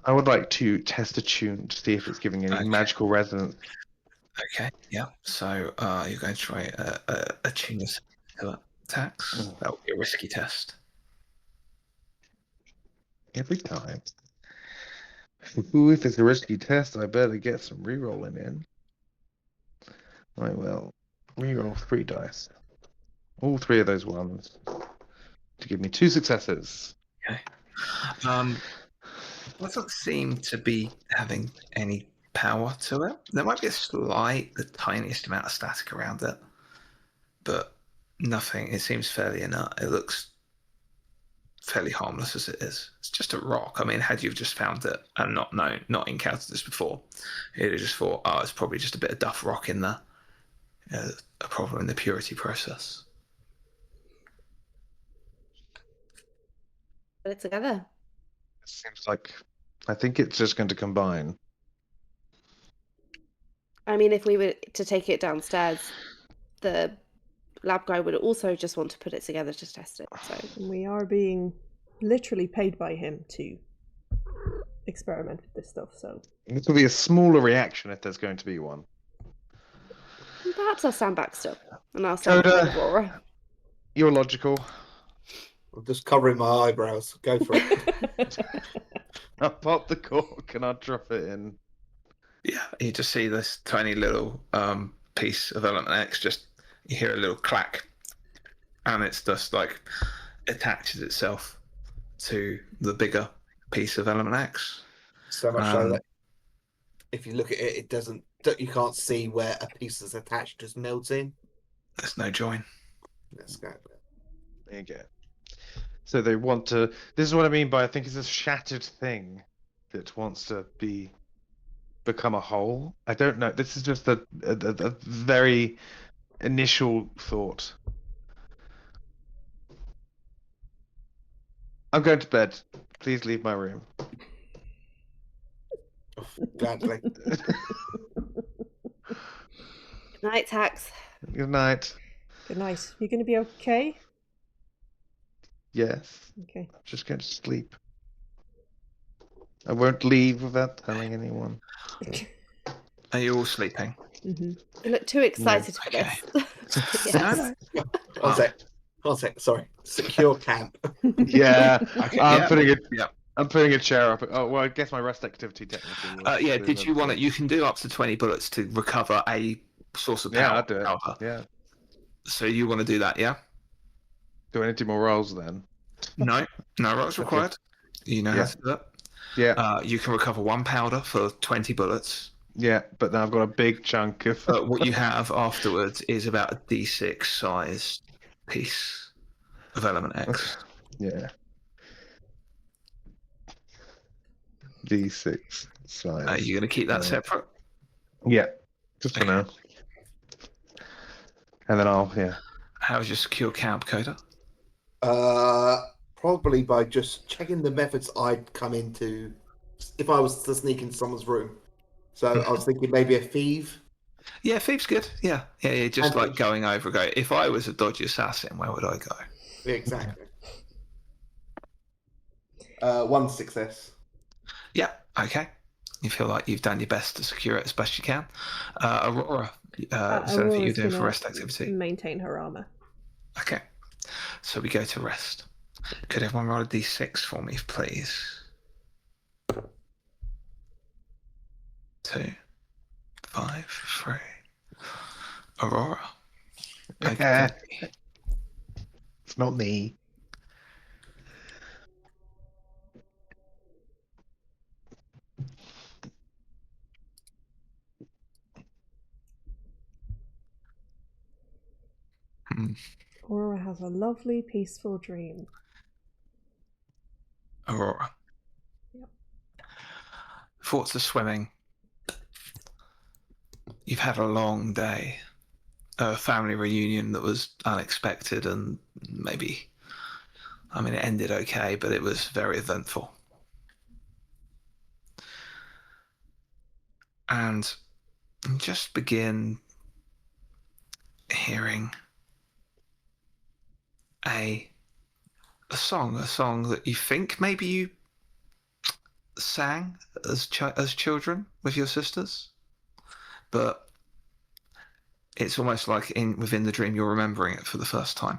I would like to test a tune to see if it's giving any Okay. magical resonance. Okay, yeah. So you're going to try a tune yourself attacks. That will be a risky test. Every time. Ooh, if it's a risky test, I better get some rerolling in. I will reroll 3 dice. All 3 of those ones to give me 2 successes. Okay. Doesn't seem to be having any power to it. There might be the tiniest amount of static around it, but nothing. It seems fairly inert. It looks fairly harmless as it is. It's just a rock. I mean, had you just found it and not encountered this before, you'd have just thought, oh, it's probably just a bit of duff rock in there. A problem in the purity process. Put it together. It seems like I think it's just going to combine. I mean, if we were to take it downstairs, the lab guy would also just want to put it together to test it. So And we are being literally paid by him to experiment with this stuff, so This will be a smaller reaction if there's going to be one. perhaps I'll stand back still, and I'll stand Coda. behind Aurora. You're logical. I'm just covering my eyebrows. Go for it. I'll pop the cork and I'll drop it in. Yeah, you just see this tiny little piece of Element X. Just you hear a little clack, and it's just like attaches itself to the bigger piece of Element X. So much so that if you look at it, it doesn't. You can't see where a piece is attached. Just melts in. There's no join. Let's go. There you go. So they want to. This is what I mean by I think it's a shattered thing that wants to become a whole. I don't know. This is just a very initial thought. I'm going to bed. Please leave my room. Gladly. Good night, Tax. Good night. good night. You going to be okay? Yes. Okay. I'm just going to sleep. I won't leave without telling anyone. Are you all sleeping? Mm-hmm. You look too excited for Okay. this. No, Yes. no. One sec. Sorry. Secure camp. Yeah. Okay, I'm yeah. putting it. Yeah. I'm putting a chair up. Oh well, I guess my rest activity technically. Was Yeah. Did you want it? You can do up to 20 bullets to recover a source of power. Yeah, I'll do it. powder. Yeah. So you want to do that? Yeah. Do I need 2 more rolls then? No rolls Okay. required. You know how to do that. Yeah. You can recover 1 powder for 20 bullets. Yeah, but now I've got a big chunk of. But what you have afterwards is about a D6 sized piece of Element X. Yeah. D6 size. Are you going to keep that separate? Yeah, just for now. And then How's your secure camp, Coda? Probably by just checking the methods I'd come into if I was to sneak into someone's room. So I was thinking maybe a thief. Yeah, thief's good. Yeah. Just And like thief. going over. If I was a dodgy assassin, where would I go? Yeah, exactly. 1 success. Yeah. Okay. You feel like you've done your best to secure it as best you can. Aurora, is there anything you're Aurora's doing for gonna rest activity? Maintain her armor. Okay. So we go to rest. Could everyone roll a d6 for me, please? 2, 5, 3. Aurora. Okay. It's not me. Hmm. Aurora has a lovely, peaceful dream. Aurora. Yep. Thoughts of swimming. You've had a long day. A family reunion that was unexpected and maybe, I mean, it ended okay, but it was very eventful. And just begin hearing a song that you think maybe you sang as children with your sisters, but it's almost like within the dream you're remembering it for the first time.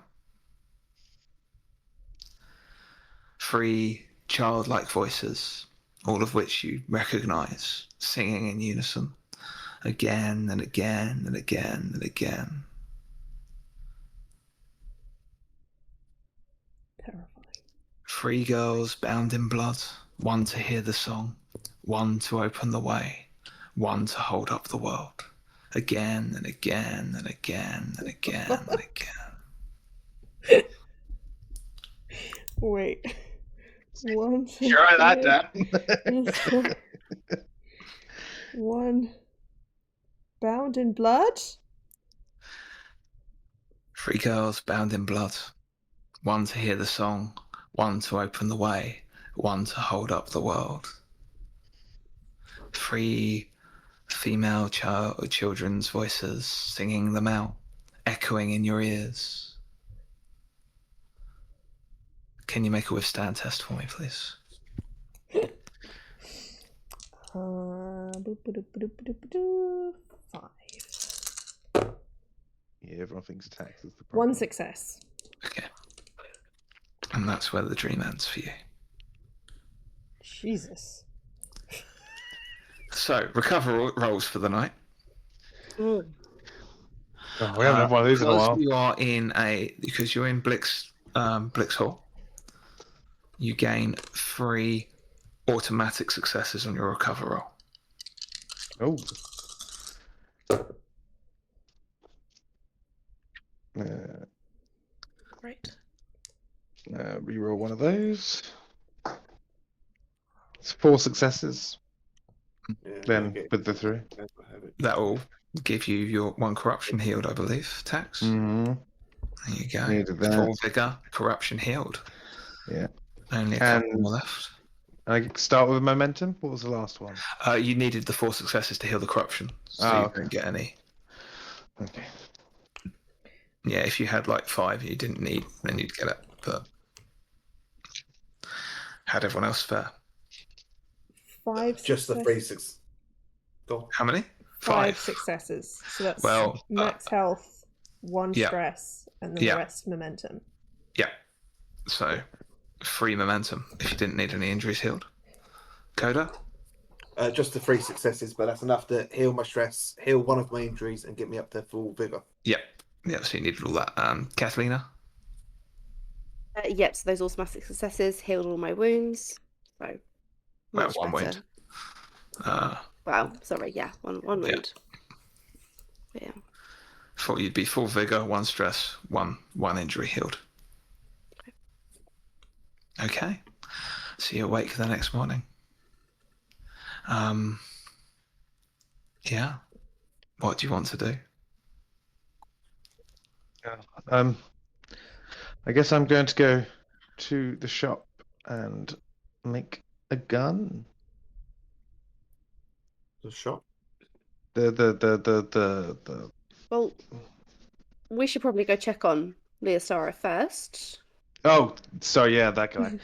3 childlike voices, all of which you recognize, singing in unison, again and again and again and again. Terrifying. 3 girls bound in blood, one to hear the song, one to open the way, one to hold up the world. Again and again and again and again and again. Wait. One. Write that down. One. Bound in blood? 3 girls bound in blood, one to hear the song, one to open the way, one to hold up the world. 3 female children's voices singing them out, echoing in your ears. Can you make a withstand test for me, please? Five. Yeah, everyone thinks tax is the problem. 1 success. Okay. And that's where the dream ends for you. Jesus. So, recover rolls for the night. Oh, we haven't had one of these in a Because while. you are because you're in Blix Hall, you gain 3 automatic successes on your recover roll. Oh. Great. Reroll one of those. It's 4 successes. Yeah, Then okay. with the 3. That will give you your 1 corruption healed, I believe. Tax. Mm-hmm. There you go. Needed that. Full vigor, corruption healed. Yeah. Only a couple more left. I start with momentum. What was the last one? You needed the 4 successes to heal the corruption, so you okay. don't get any. Okay. Yeah, if you had like 5, you didn't need, then you'd get it. But how'd everyone else fare? 5 Just the success- 3 6. Go on. How many? 5 successes. So that's Well, max health, 1 yeah. stress, and then Yeah. the rest momentum. Yeah. So 3 momentum if you didn't need any injuries healed. Coda? Just the 3 successes, but that's enough to heal my stress, heal one of my injuries, and get me up to full vigor. Yep. Yeah, so you needed all that. Kathlina? Yep, so those automatic successes healed all my wounds. So Well, much 1 better. wound. Wow, sorry, yeah, one wound. Yeah. Thought you'd be full vigor, 1 stress, one injury healed. Okay. So you're awake the next morning. Yeah. What do you want to do? I guess I'm going to go to the shop and make a gun. The shop. The Well, we should probably go check on Leostara first. Oh, sorry, yeah, that guy.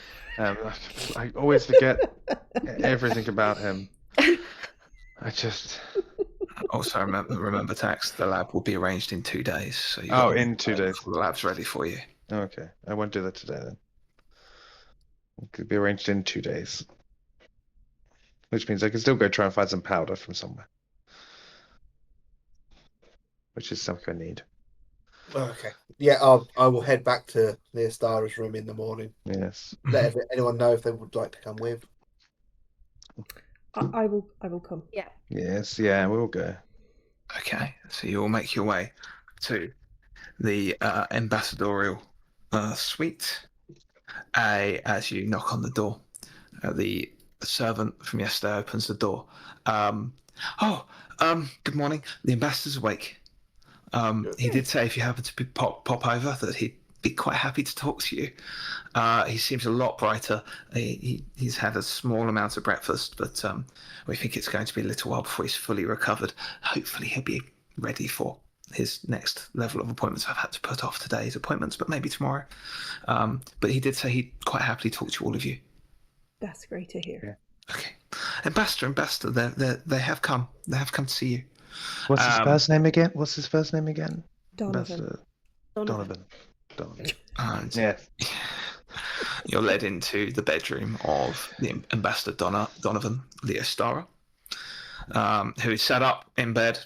I always forget everything about him. I just. Also, remember, Tax, the lab will be arranged in 2 days. So in 2 days. The lab's ready for you. Okay, I won't do that today then. It could be arranged in 2 days. Which means I can still go try and find some powder from somewhere. which is something I need. Okay. Yeah, I will head back to Neostara's room in the morning. Yes. Let anyone know if they would like to come with. I will come. Yeah. Yes. Yeah, we'll go. Okay, so you all make your way to the ambassadorial suite. As you knock on the door, the servant from yesterday opens the door. Good morning. The ambassador's awake. He did say if you happen to pop over that he'd be quite happy to talk to you. He seems a lot brighter. He's had a small amount of breakfast, but we think it's going to be a little while before he's fully recovered. Hopefully he'll be ready for his next level of appointments. I've had to put off today's appointments, but maybe tomorrow. But he did say he'd quite happily talk to all of you. That's great to hear. Yeah. Okay. Ambassador, they have come. They have come to see you. What's his first name again? Donovan. Donovan. And Yes. you're led into the bedroom of the Ambassador Donovan Leostara, who is sat up in bed.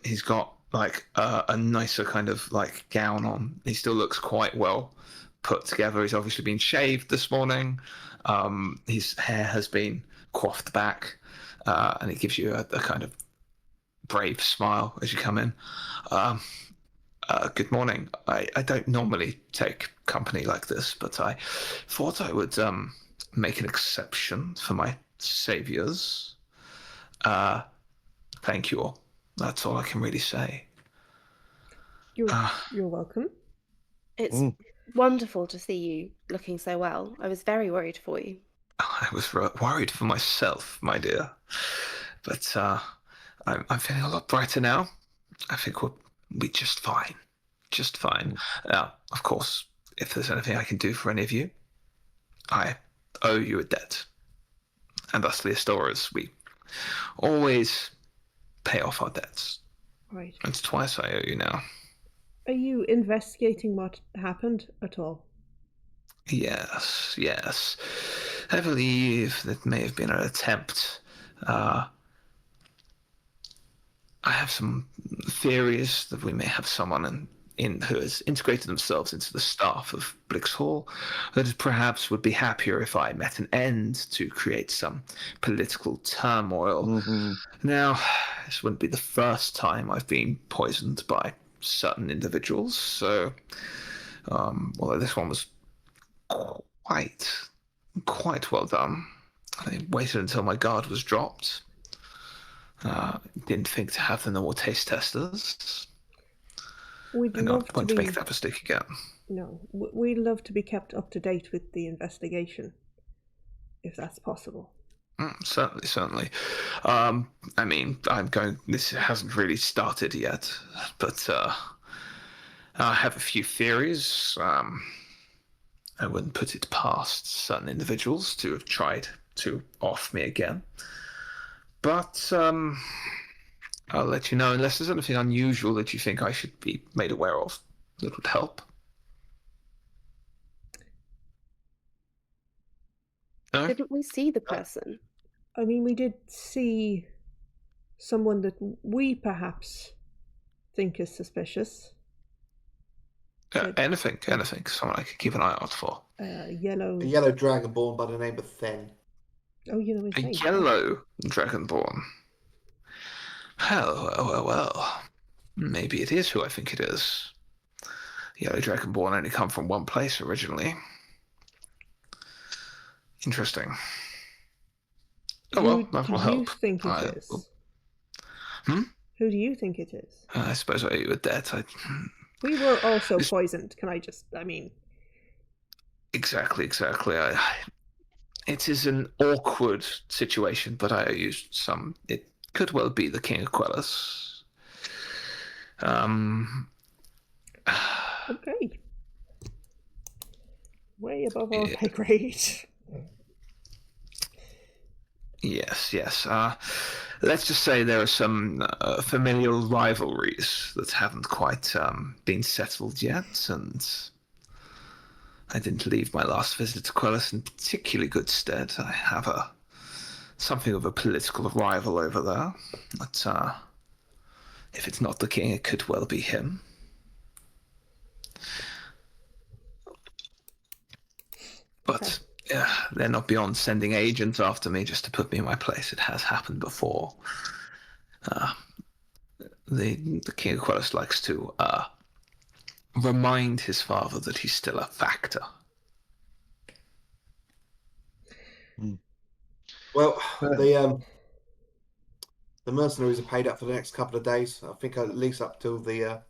He's got like a nicer kind of like gown on. He still looks quite well put together. He's obviously been shaved this morning. His hair has been coiffed back, and it gives you a kind of brave smile as you come in. Good morning. I don't normally take company like this, but I thought I would make an exception for my saviors. Thank you all. That's all I can really say. You're welcome. It's wonderful to see you looking so well. I was very worried for you. I was worried for myself, my dear. But I'm feeling a lot brighter now. I think we'll be just fine. Just fine. Now, of course, if there's anything I can do for any of you, I owe you a debt. And us Leostoras, we always pay off our debts. Right. It's twice I owe you now. Are you investigating what happened at all? Yes. I believe that may have been an attempt. I have some theories that we may have someone who has integrated themselves into the staff of Blix Hall that perhaps would be happier if I met an end to create some political turmoil. Mm-hmm. Now, this wouldn't be the first time I've been poisoned by certain individuals, so although this one was quite well done. I waited until my guard was dropped. Didn't think to have the normal taste testers. We'd I love won't to be. make that mistake again. No, we'd love to be kept up to date with the investigation, if that's possible. Certainly. I mean, this hasn't really started yet, but I have a few theories. I wouldn't put it past certain individuals to have tried to off me again. But I'll let you know unless there's anything unusual that you think I should be made aware of that would help. No? Didn't we see the person? I mean, we did see someone that we perhaps think is suspicious. Anything. Someone I could keep an eye out for. A Yellow. yellow dragonborn by the name of Then. Oh, you know his A name. yellow dragonborn. Well. Maybe it is who I think it is. Yellow dragonborn only come from one place originally. Interesting. Oh well, that will help. Who do you think it is? Who do you think it is? I suppose I owe you a debt. We were also poisoned. Exactly. It is an awkward situation, but I owe you some. It could well be the King of Quellis. Okay. Way above our pay grade. Yes. Let's just say there are some familial rivalries that haven't quite been settled yet, and I didn't leave my last visit to Quellis in particularly good stead. I have something of a political rival over there. But If it's not the king, it could well be him. But they're not beyond sending agents after me just to put me in my place. It has happened before. The King of Quellis likes to remind his father that he's still a factor. Well, the mercenaries are paid up for the next couple of days. I think at least up till the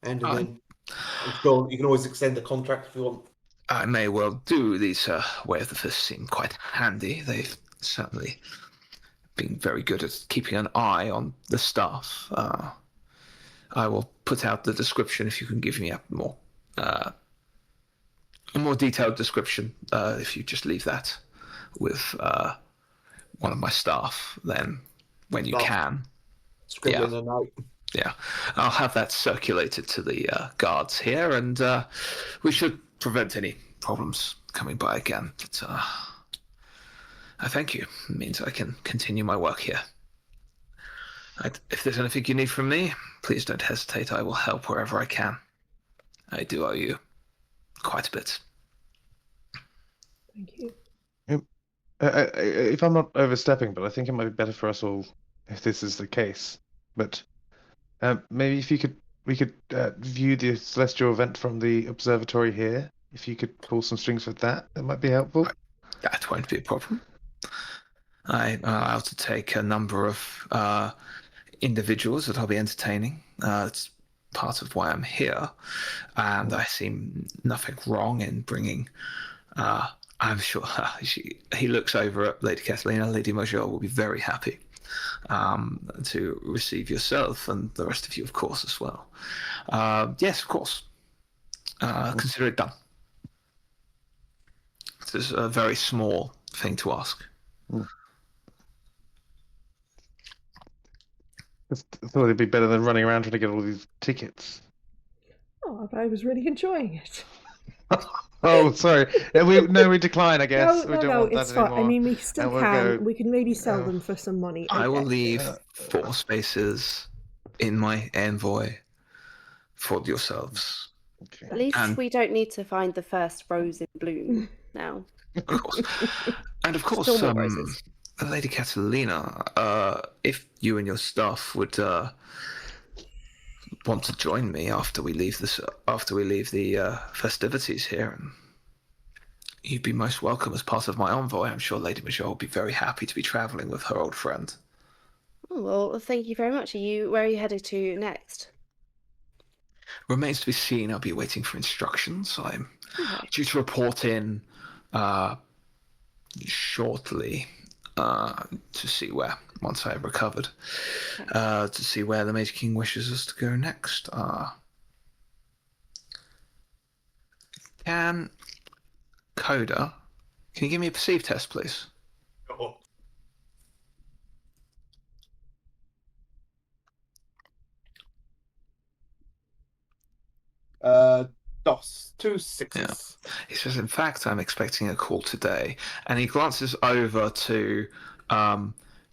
end, and then I'm sure you can always extend the contract if you want. I may well do. These Way of the Fist seem quite handy. They've certainly been very good at keeping an eye on the staff. I will put out the description if you can give me a more detailed description. If you just leave that with one of my staff, then when you can. Scribbling a note. Yeah, I'll have that circulated to the guards here, and we should prevent any problems coming by again. But I thank you. It means I can continue my work here. If there's anything you need from me, please don't hesitate. I will help wherever I can. I do owe you quite a bit. Thank you. If I'm not overstepping, but I think it might be better for us all if this is the case. But maybe if we could view the celestial event from the observatory here. If you could pull some strings with that, that might be helpful. That won't be a problem. I'm allowed to take a number of individuals that I'll be entertaining. It's part of why I'm here, and I see nothing wrong in bringing. I'm sure he looks over at Lady Catalina. Lady Major will be very happy to receive yourself and the rest of you, of course, as well. Yes, of course. Consider it done. This is a very small thing to ask. I thought it'd be better than running around trying to get all these tickets. Oh, but I was really enjoying it. Oh, sorry. We decline, I guess. No, it's fine. Anymore. I mean, we still can. We can maybe sell them for some money. I will leave 4 spaces in my envoy for yourselves. Okay. At least we don't need to find the first rose in bloom now. Of course. And of course, Still more roses. Lady Catalina, if you and your staff would want to join me after we leave the festivities here, and you'd be most welcome as part of my envoy. I'm sure Lady Major will be very happy to be travelling with her old friend. Oh, well, thank you very much. Where are you headed to next? Remains to be seen. I'll be waiting for instructions. I'm due to report in shortly to see where, once I've recovered, to see where the Mage King wishes us to go next. Coda, can you give me a perceive test, please? DOS, 2 6s. Yeah. He says, in fact, I'm expecting a call today. And he glances over to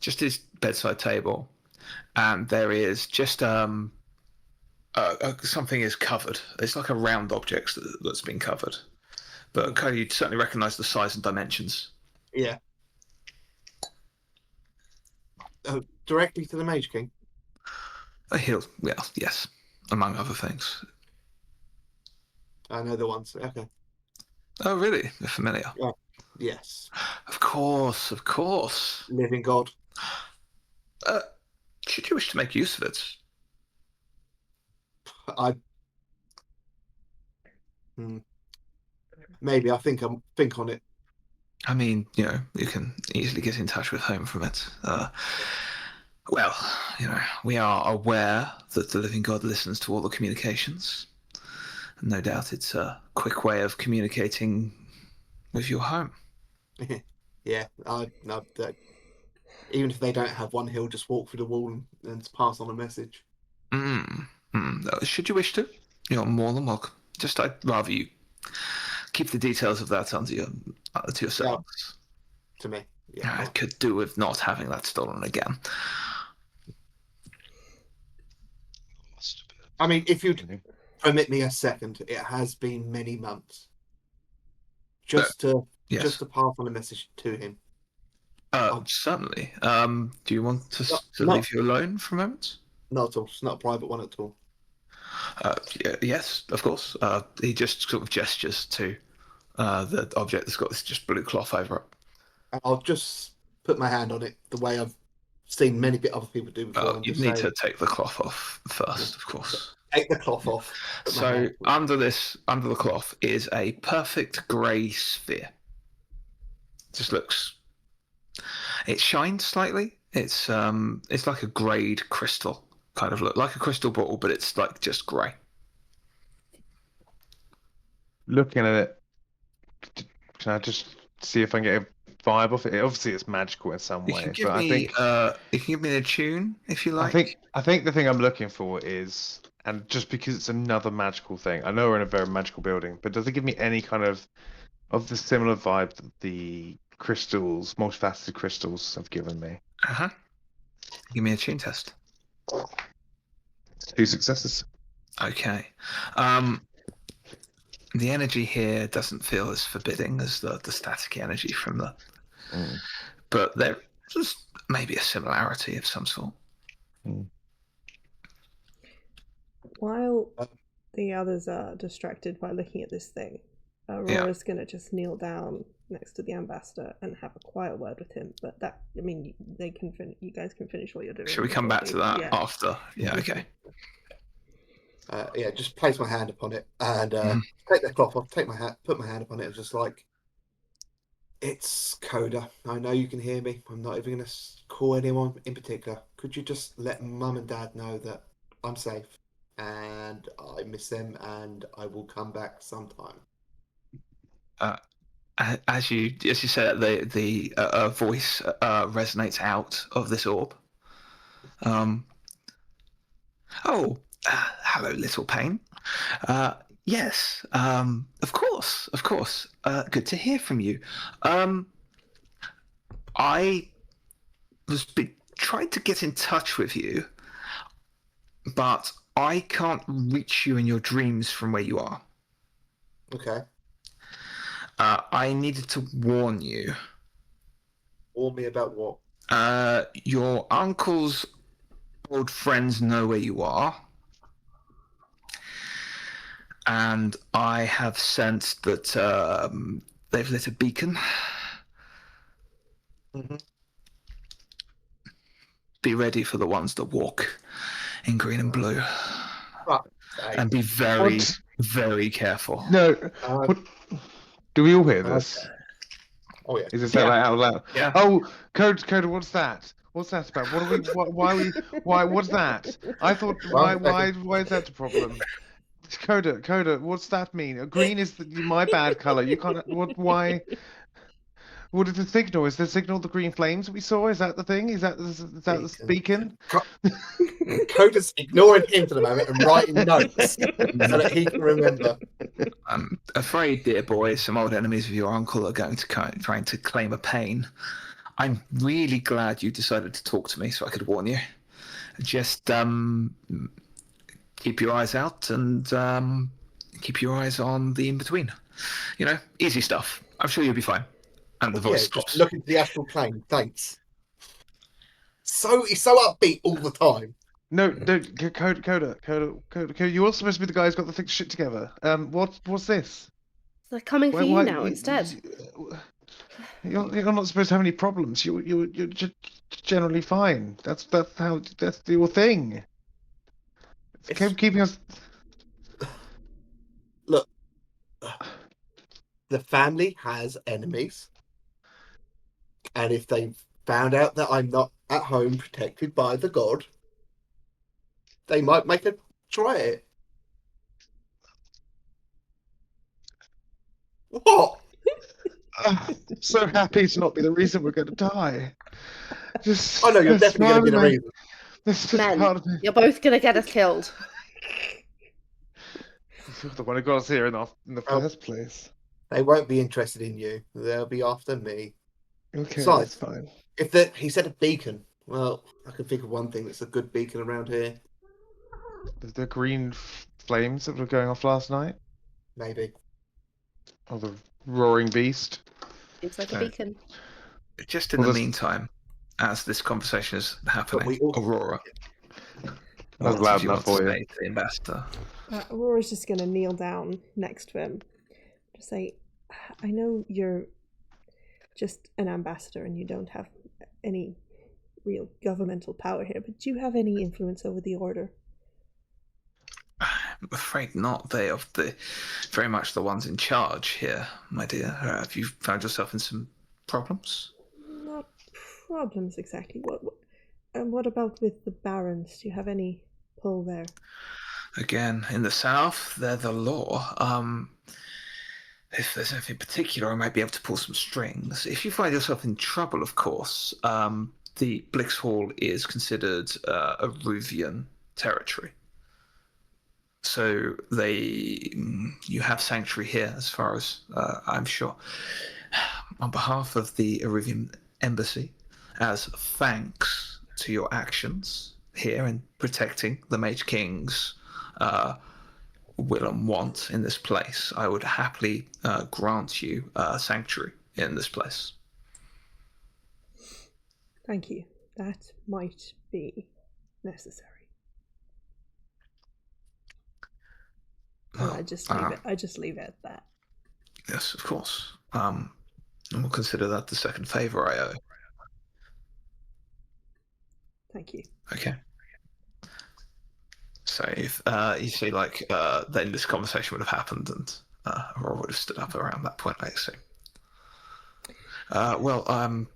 just his bedside table, and there is just something is covered. It's like a round object that's been covered. But Cody, you'd certainly recognise the size and dimensions. Yeah. Directly to the Mage King? Yes, among other things. I know the ones. Okay. Oh, really? You're familiar? Yeah. Yes. Of course. Living God. Should you wish to make use of it? Maybe. I think on it. I mean, you can easily get in touch with home from it. Well, we are aware that the living God listens to all the communications. No doubt it's a quick way of communicating with your home. Yeah, even if they don't have one, he'll just walk through the wall and pass on a message. Should you wish to, you're more than welcome. Just I'd rather you keep the details of that to yourselves. To me, yeah. I could do with not having that stolen again. I mean, if you'd permit me a second, it has been many months. Just to pass on a message to him. Certainly. Do you want to Not- leave you alone for a moment? Not at all. It's not a private one at all. Yes, of course. He just sort of gestures to the object that's got this just blue cloth over it. I'll just put my hand on it the way I've seen many other people do before. And You just need say, to take the cloth off first, of course. take the cloth off. So under the cloth is a perfect grey sphere. Just looks. It shines slightly. It's like a greyed crystal kind of look, like a crystal ball, but it's like just grey. Looking at it, can I just see if I can get a vibe off it? Obviously, it's magical in some way, You can give me a tune if you like. I think the thing I'm looking for is, and just because it's another magical thing, I know we're in a very magical building, but does it give me any kind of the similar vibe that the crystals, multifaceted crystals, have given me? Give me a tune test. 2 successes. Okay. The energy here doesn't feel as forbidding as the static energy from the. But there's maybe a similarity of some sort. While the others are distracted by looking at this thing, Aurora's going to just kneel down next to the ambassador and have a quiet word with him. But you guys can finish what you're doing. Shall we come back to that after? Yeah, okay. Just place my hand upon it and take the cloth off. Put my hand upon it. And just like, it's Coda. I know you can hear me. I'm not even going to call anyone in particular. Could you just let Mum and Dad know that I'm safe and I miss them and I will come back sometime? As you say that, the voice resonates out of this orb. Hello, little pain. Yes, of course. Good to hear from you. I tried to get in touch with you, but I can't reach you in your dreams from where you are. Okay. I needed to warn you. Warn me about what? Your uncle's old friends know where you are. And I have sensed that they've lit a beacon. Be ready for the ones that walk in green and blue. And be very, very careful. No. Do we all hear this? Oh yeah. Is it said out loud? Yeah. Oh, Coda, what's that? What's that about? What are we? Why? What's that? I thought. Why is that a problem? Coda, what's that mean? Green is my bad color. You can't. Why? What is the signal? Is the signal the green flames we saw? Is that the thing? Is that the beacon? Coda's ignoring him for the moment and writing notes so that he can remember. I'm afraid, dear boy, some old enemies of your uncle are going to trying to claim a pain. I'm really glad you decided to talk to me so I could warn you. Just keep your eyes out and keep your eyes on the in-between. Easy stuff. I'm sure you'll be fine. And the voice drops. Look into the astral plane. Thanks. He's so upbeat all the time. No, Coda. You're also supposed to be the guy who's got the shit together. What's this? They're coming for you now instead. You're not supposed to have any problems. You're just generally fine. That's your thing. It's keeping us. Look, the family has enemies, and if they found out that I'm not at home protected by the god, they might make a try at it. What? So happy to not be the reason we're going to die. I know you're definitely going to be the reason. Men, you're both going to get us killed. You're the one who got us here in the first place. They won't be interested in you. They'll be after me. Okay, Besides, that's fine. He said a beacon. Well, I can think of one thing that's a good beacon around here. the green flames that were going off last night, Maybe. or the roaring beast. Seems like a So- beacon. Just in Well, the this- meantime, as this conversation is happening, we all- Aurora, That was what loud did you enough want to for you. say to the ambassador? Aurora's just going to kneel down next to him. Just say, I know you're just an ambassador and you don't have any real governmental power here, but do you have any influence over the Order? I'm afraid not. They are very much the ones in charge here, my dear. Have you found yourself in some problems? Not problems exactly. What about with the barons? Do you have any pull there? Again, in the south, they're the law. If there's anything particular, I might be able to pull some strings. If you find yourself in trouble, of course, the Blix Hall is considered a Ruvian territory. So you have sanctuary here, as far as I'm sure. On behalf of the Irivian Embassy, as thanks to your actions here in protecting the Mage King's will and want in this place, I would happily grant you sanctuary in this place. Thank you. That might be necessary. And I just leave it. I just leave it at that. Yes, of course. And we'll consider that the second favor I owe. Thank you. Okay. So if you see, like, then this conversation would have happened, and Aurora would have stood up around that point, I assume. Well,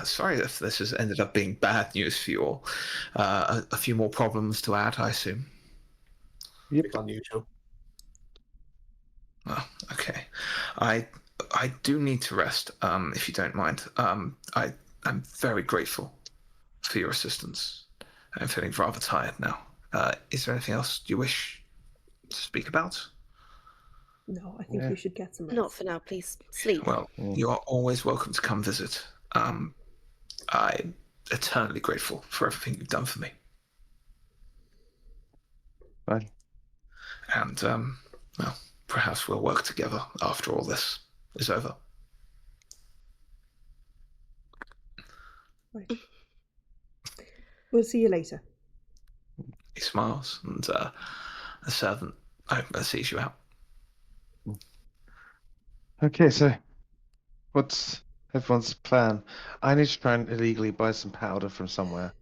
sorry if this has ended up being bad news for you all. A few more problems to add, I assume. It's unusual. Oh, okay. I do need to rest, if you don't mind. I'm very grateful for your assistance. I'm feeling rather tired now. Is there anything else you wish to speak about? No, I think Yeah. you should get some rest. Not for now, please. Sleep. Well, you are always welcome to come visit. I'm eternally grateful for everything you've done for me. Fine. And, well, perhaps we'll work together after all this is over. Right. We'll see you later. He smiles, and a servant sees you out. Okay, so what's everyone's plan? I need to try and illegally buy some powder from somewhere.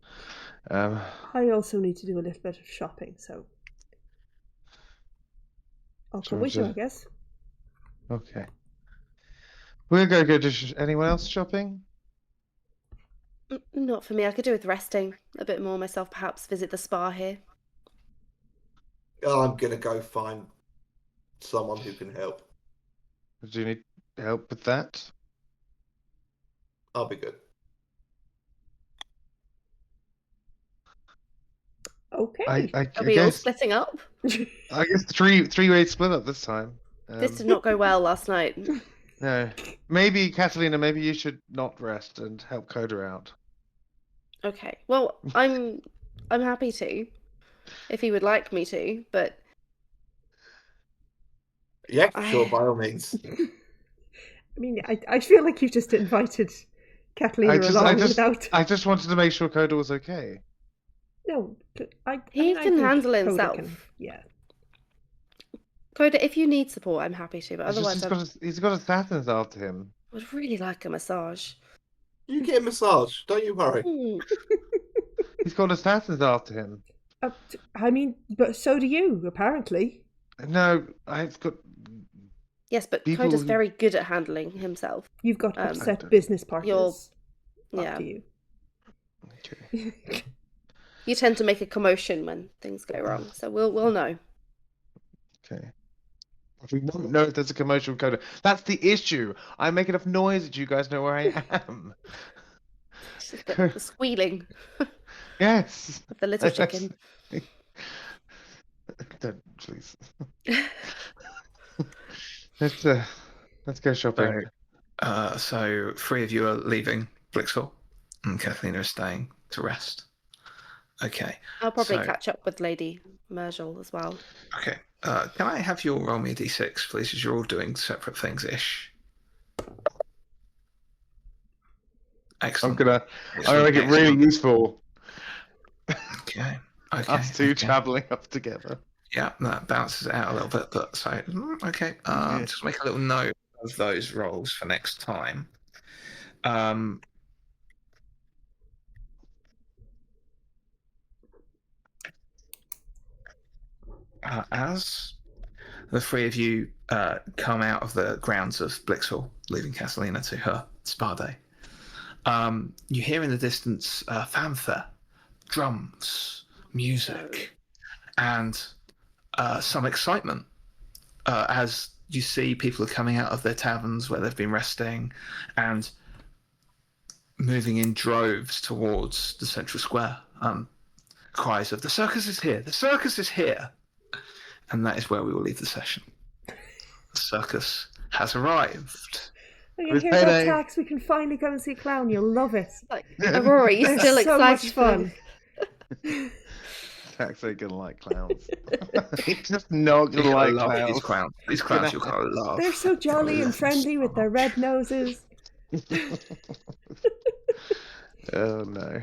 I also need to do a little bit of shopping, so I'll come with you, I guess. Okay. We're going to go to anyone else shopping? Not for me. I could do with resting a bit more myself, perhaps visit the spa here. I'm gonna go find someone who can help. Do you need help with that? I'll be good. Okay. I Are we all guess splitting up? I guess three-way split up this time. This did not go well last night. No. Maybe Catalina, maybe you should not rest and help Coda out. Okay. Well, I'm happy to, if he would like me to, but Yeah, sure, by all means. I mean, I feel like you've just invited Catalina along without. I just wanted to make sure Coda was okay. No, he I can think handle Coda himself. Yeah. Coda, if you need support, I'm happy to, but otherwise, He's got assassins after him. I would really like a massage. You get a massage, don't you worry. He's got assassins after him. I mean, but so do you, apparently. No, I've got. Yes, but People Coda's who- very good at handling himself. You've got upset business partners Yeah. after you. Okay. You tend to make a commotion when things go wrong, so we'll know. Okay. We won't know if there's a commotion with Coda. That's the issue. I make enough noise that you guys know where I am. It's just the squealing Yes. of the little chicken. Don't, please. Let's go shopping. So 3 of you are leaving Blixhall, and Kathleen is staying to rest. Okay. I'll probably So- catch up with Lady Mergel as well. Okay. Can I have you roll me a d6, please, as you're all doing separate things-ish? Excellent. I'm gonna make it really useful. Okay. Okay. Us two okay. traveling up together. Yeah, that bounces it out a little bit, but so okay. Yeah. Just make a little note of those rolls for next time. As the three of you come out of the grounds of Blixhall, leaving Castellina to her spa day, you hear in the distance fanfare, drums, music, and some excitement as you see people are coming out of their taverns where they've been resting and moving in droves towards the central square. Cries of, "The circus is here! The circus is here!" And that is where we will leave the session. The circus has arrived. We can With hear about payday. tax. We can finally go and see a clown. You'll love it. Like, Aurora, you're They're still so excited much fun. Tax ain't gonna like clowns. He's just not You're gonna gonna like love clowns. these clowns. These clowns you're gonna love. They're so You're gonna jolly and love them friendly so with their much. red noses. Oh no.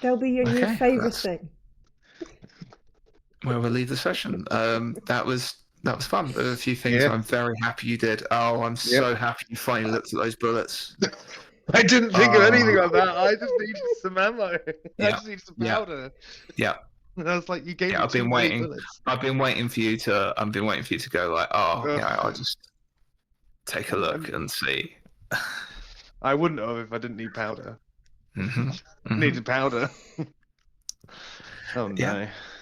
They'll be your new Okay, favourite that's- thing. Where we'll leave the session. That was fun. There were a few things Yeah. I'm very happy you did. Oh, I'm so happy you finally looked at those bullets. I didn't think of anything like that. I just needed some ammo. I Yeah. just needed some Yeah. powder. Yeah. And I was like, you gave Yeah, me I've been too many waiting. bullets. I've been waiting for you to go like, I'll just take a look and see. I wouldn't have if I didn't need powder. Mm-hmm. Needed powder. Oh no.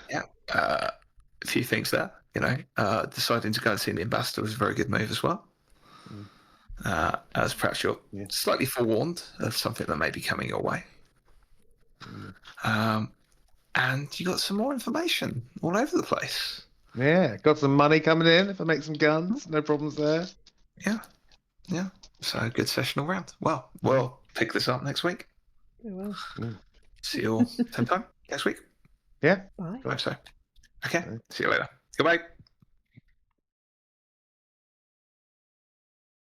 Yeah. A few things there, deciding to go and see the ambassador was a very good move as well. As perhaps you're slightly forewarned of something that may be coming your way. And you got some more information all over the place. Yeah, got some money coming in if I make some guns. No problems there. Yeah. So good session all round. Well, we'll pick this up next week. Oh, well. See you all same time next week. Yeah. Bye. I hope so. Okay. See you later. Goodbye.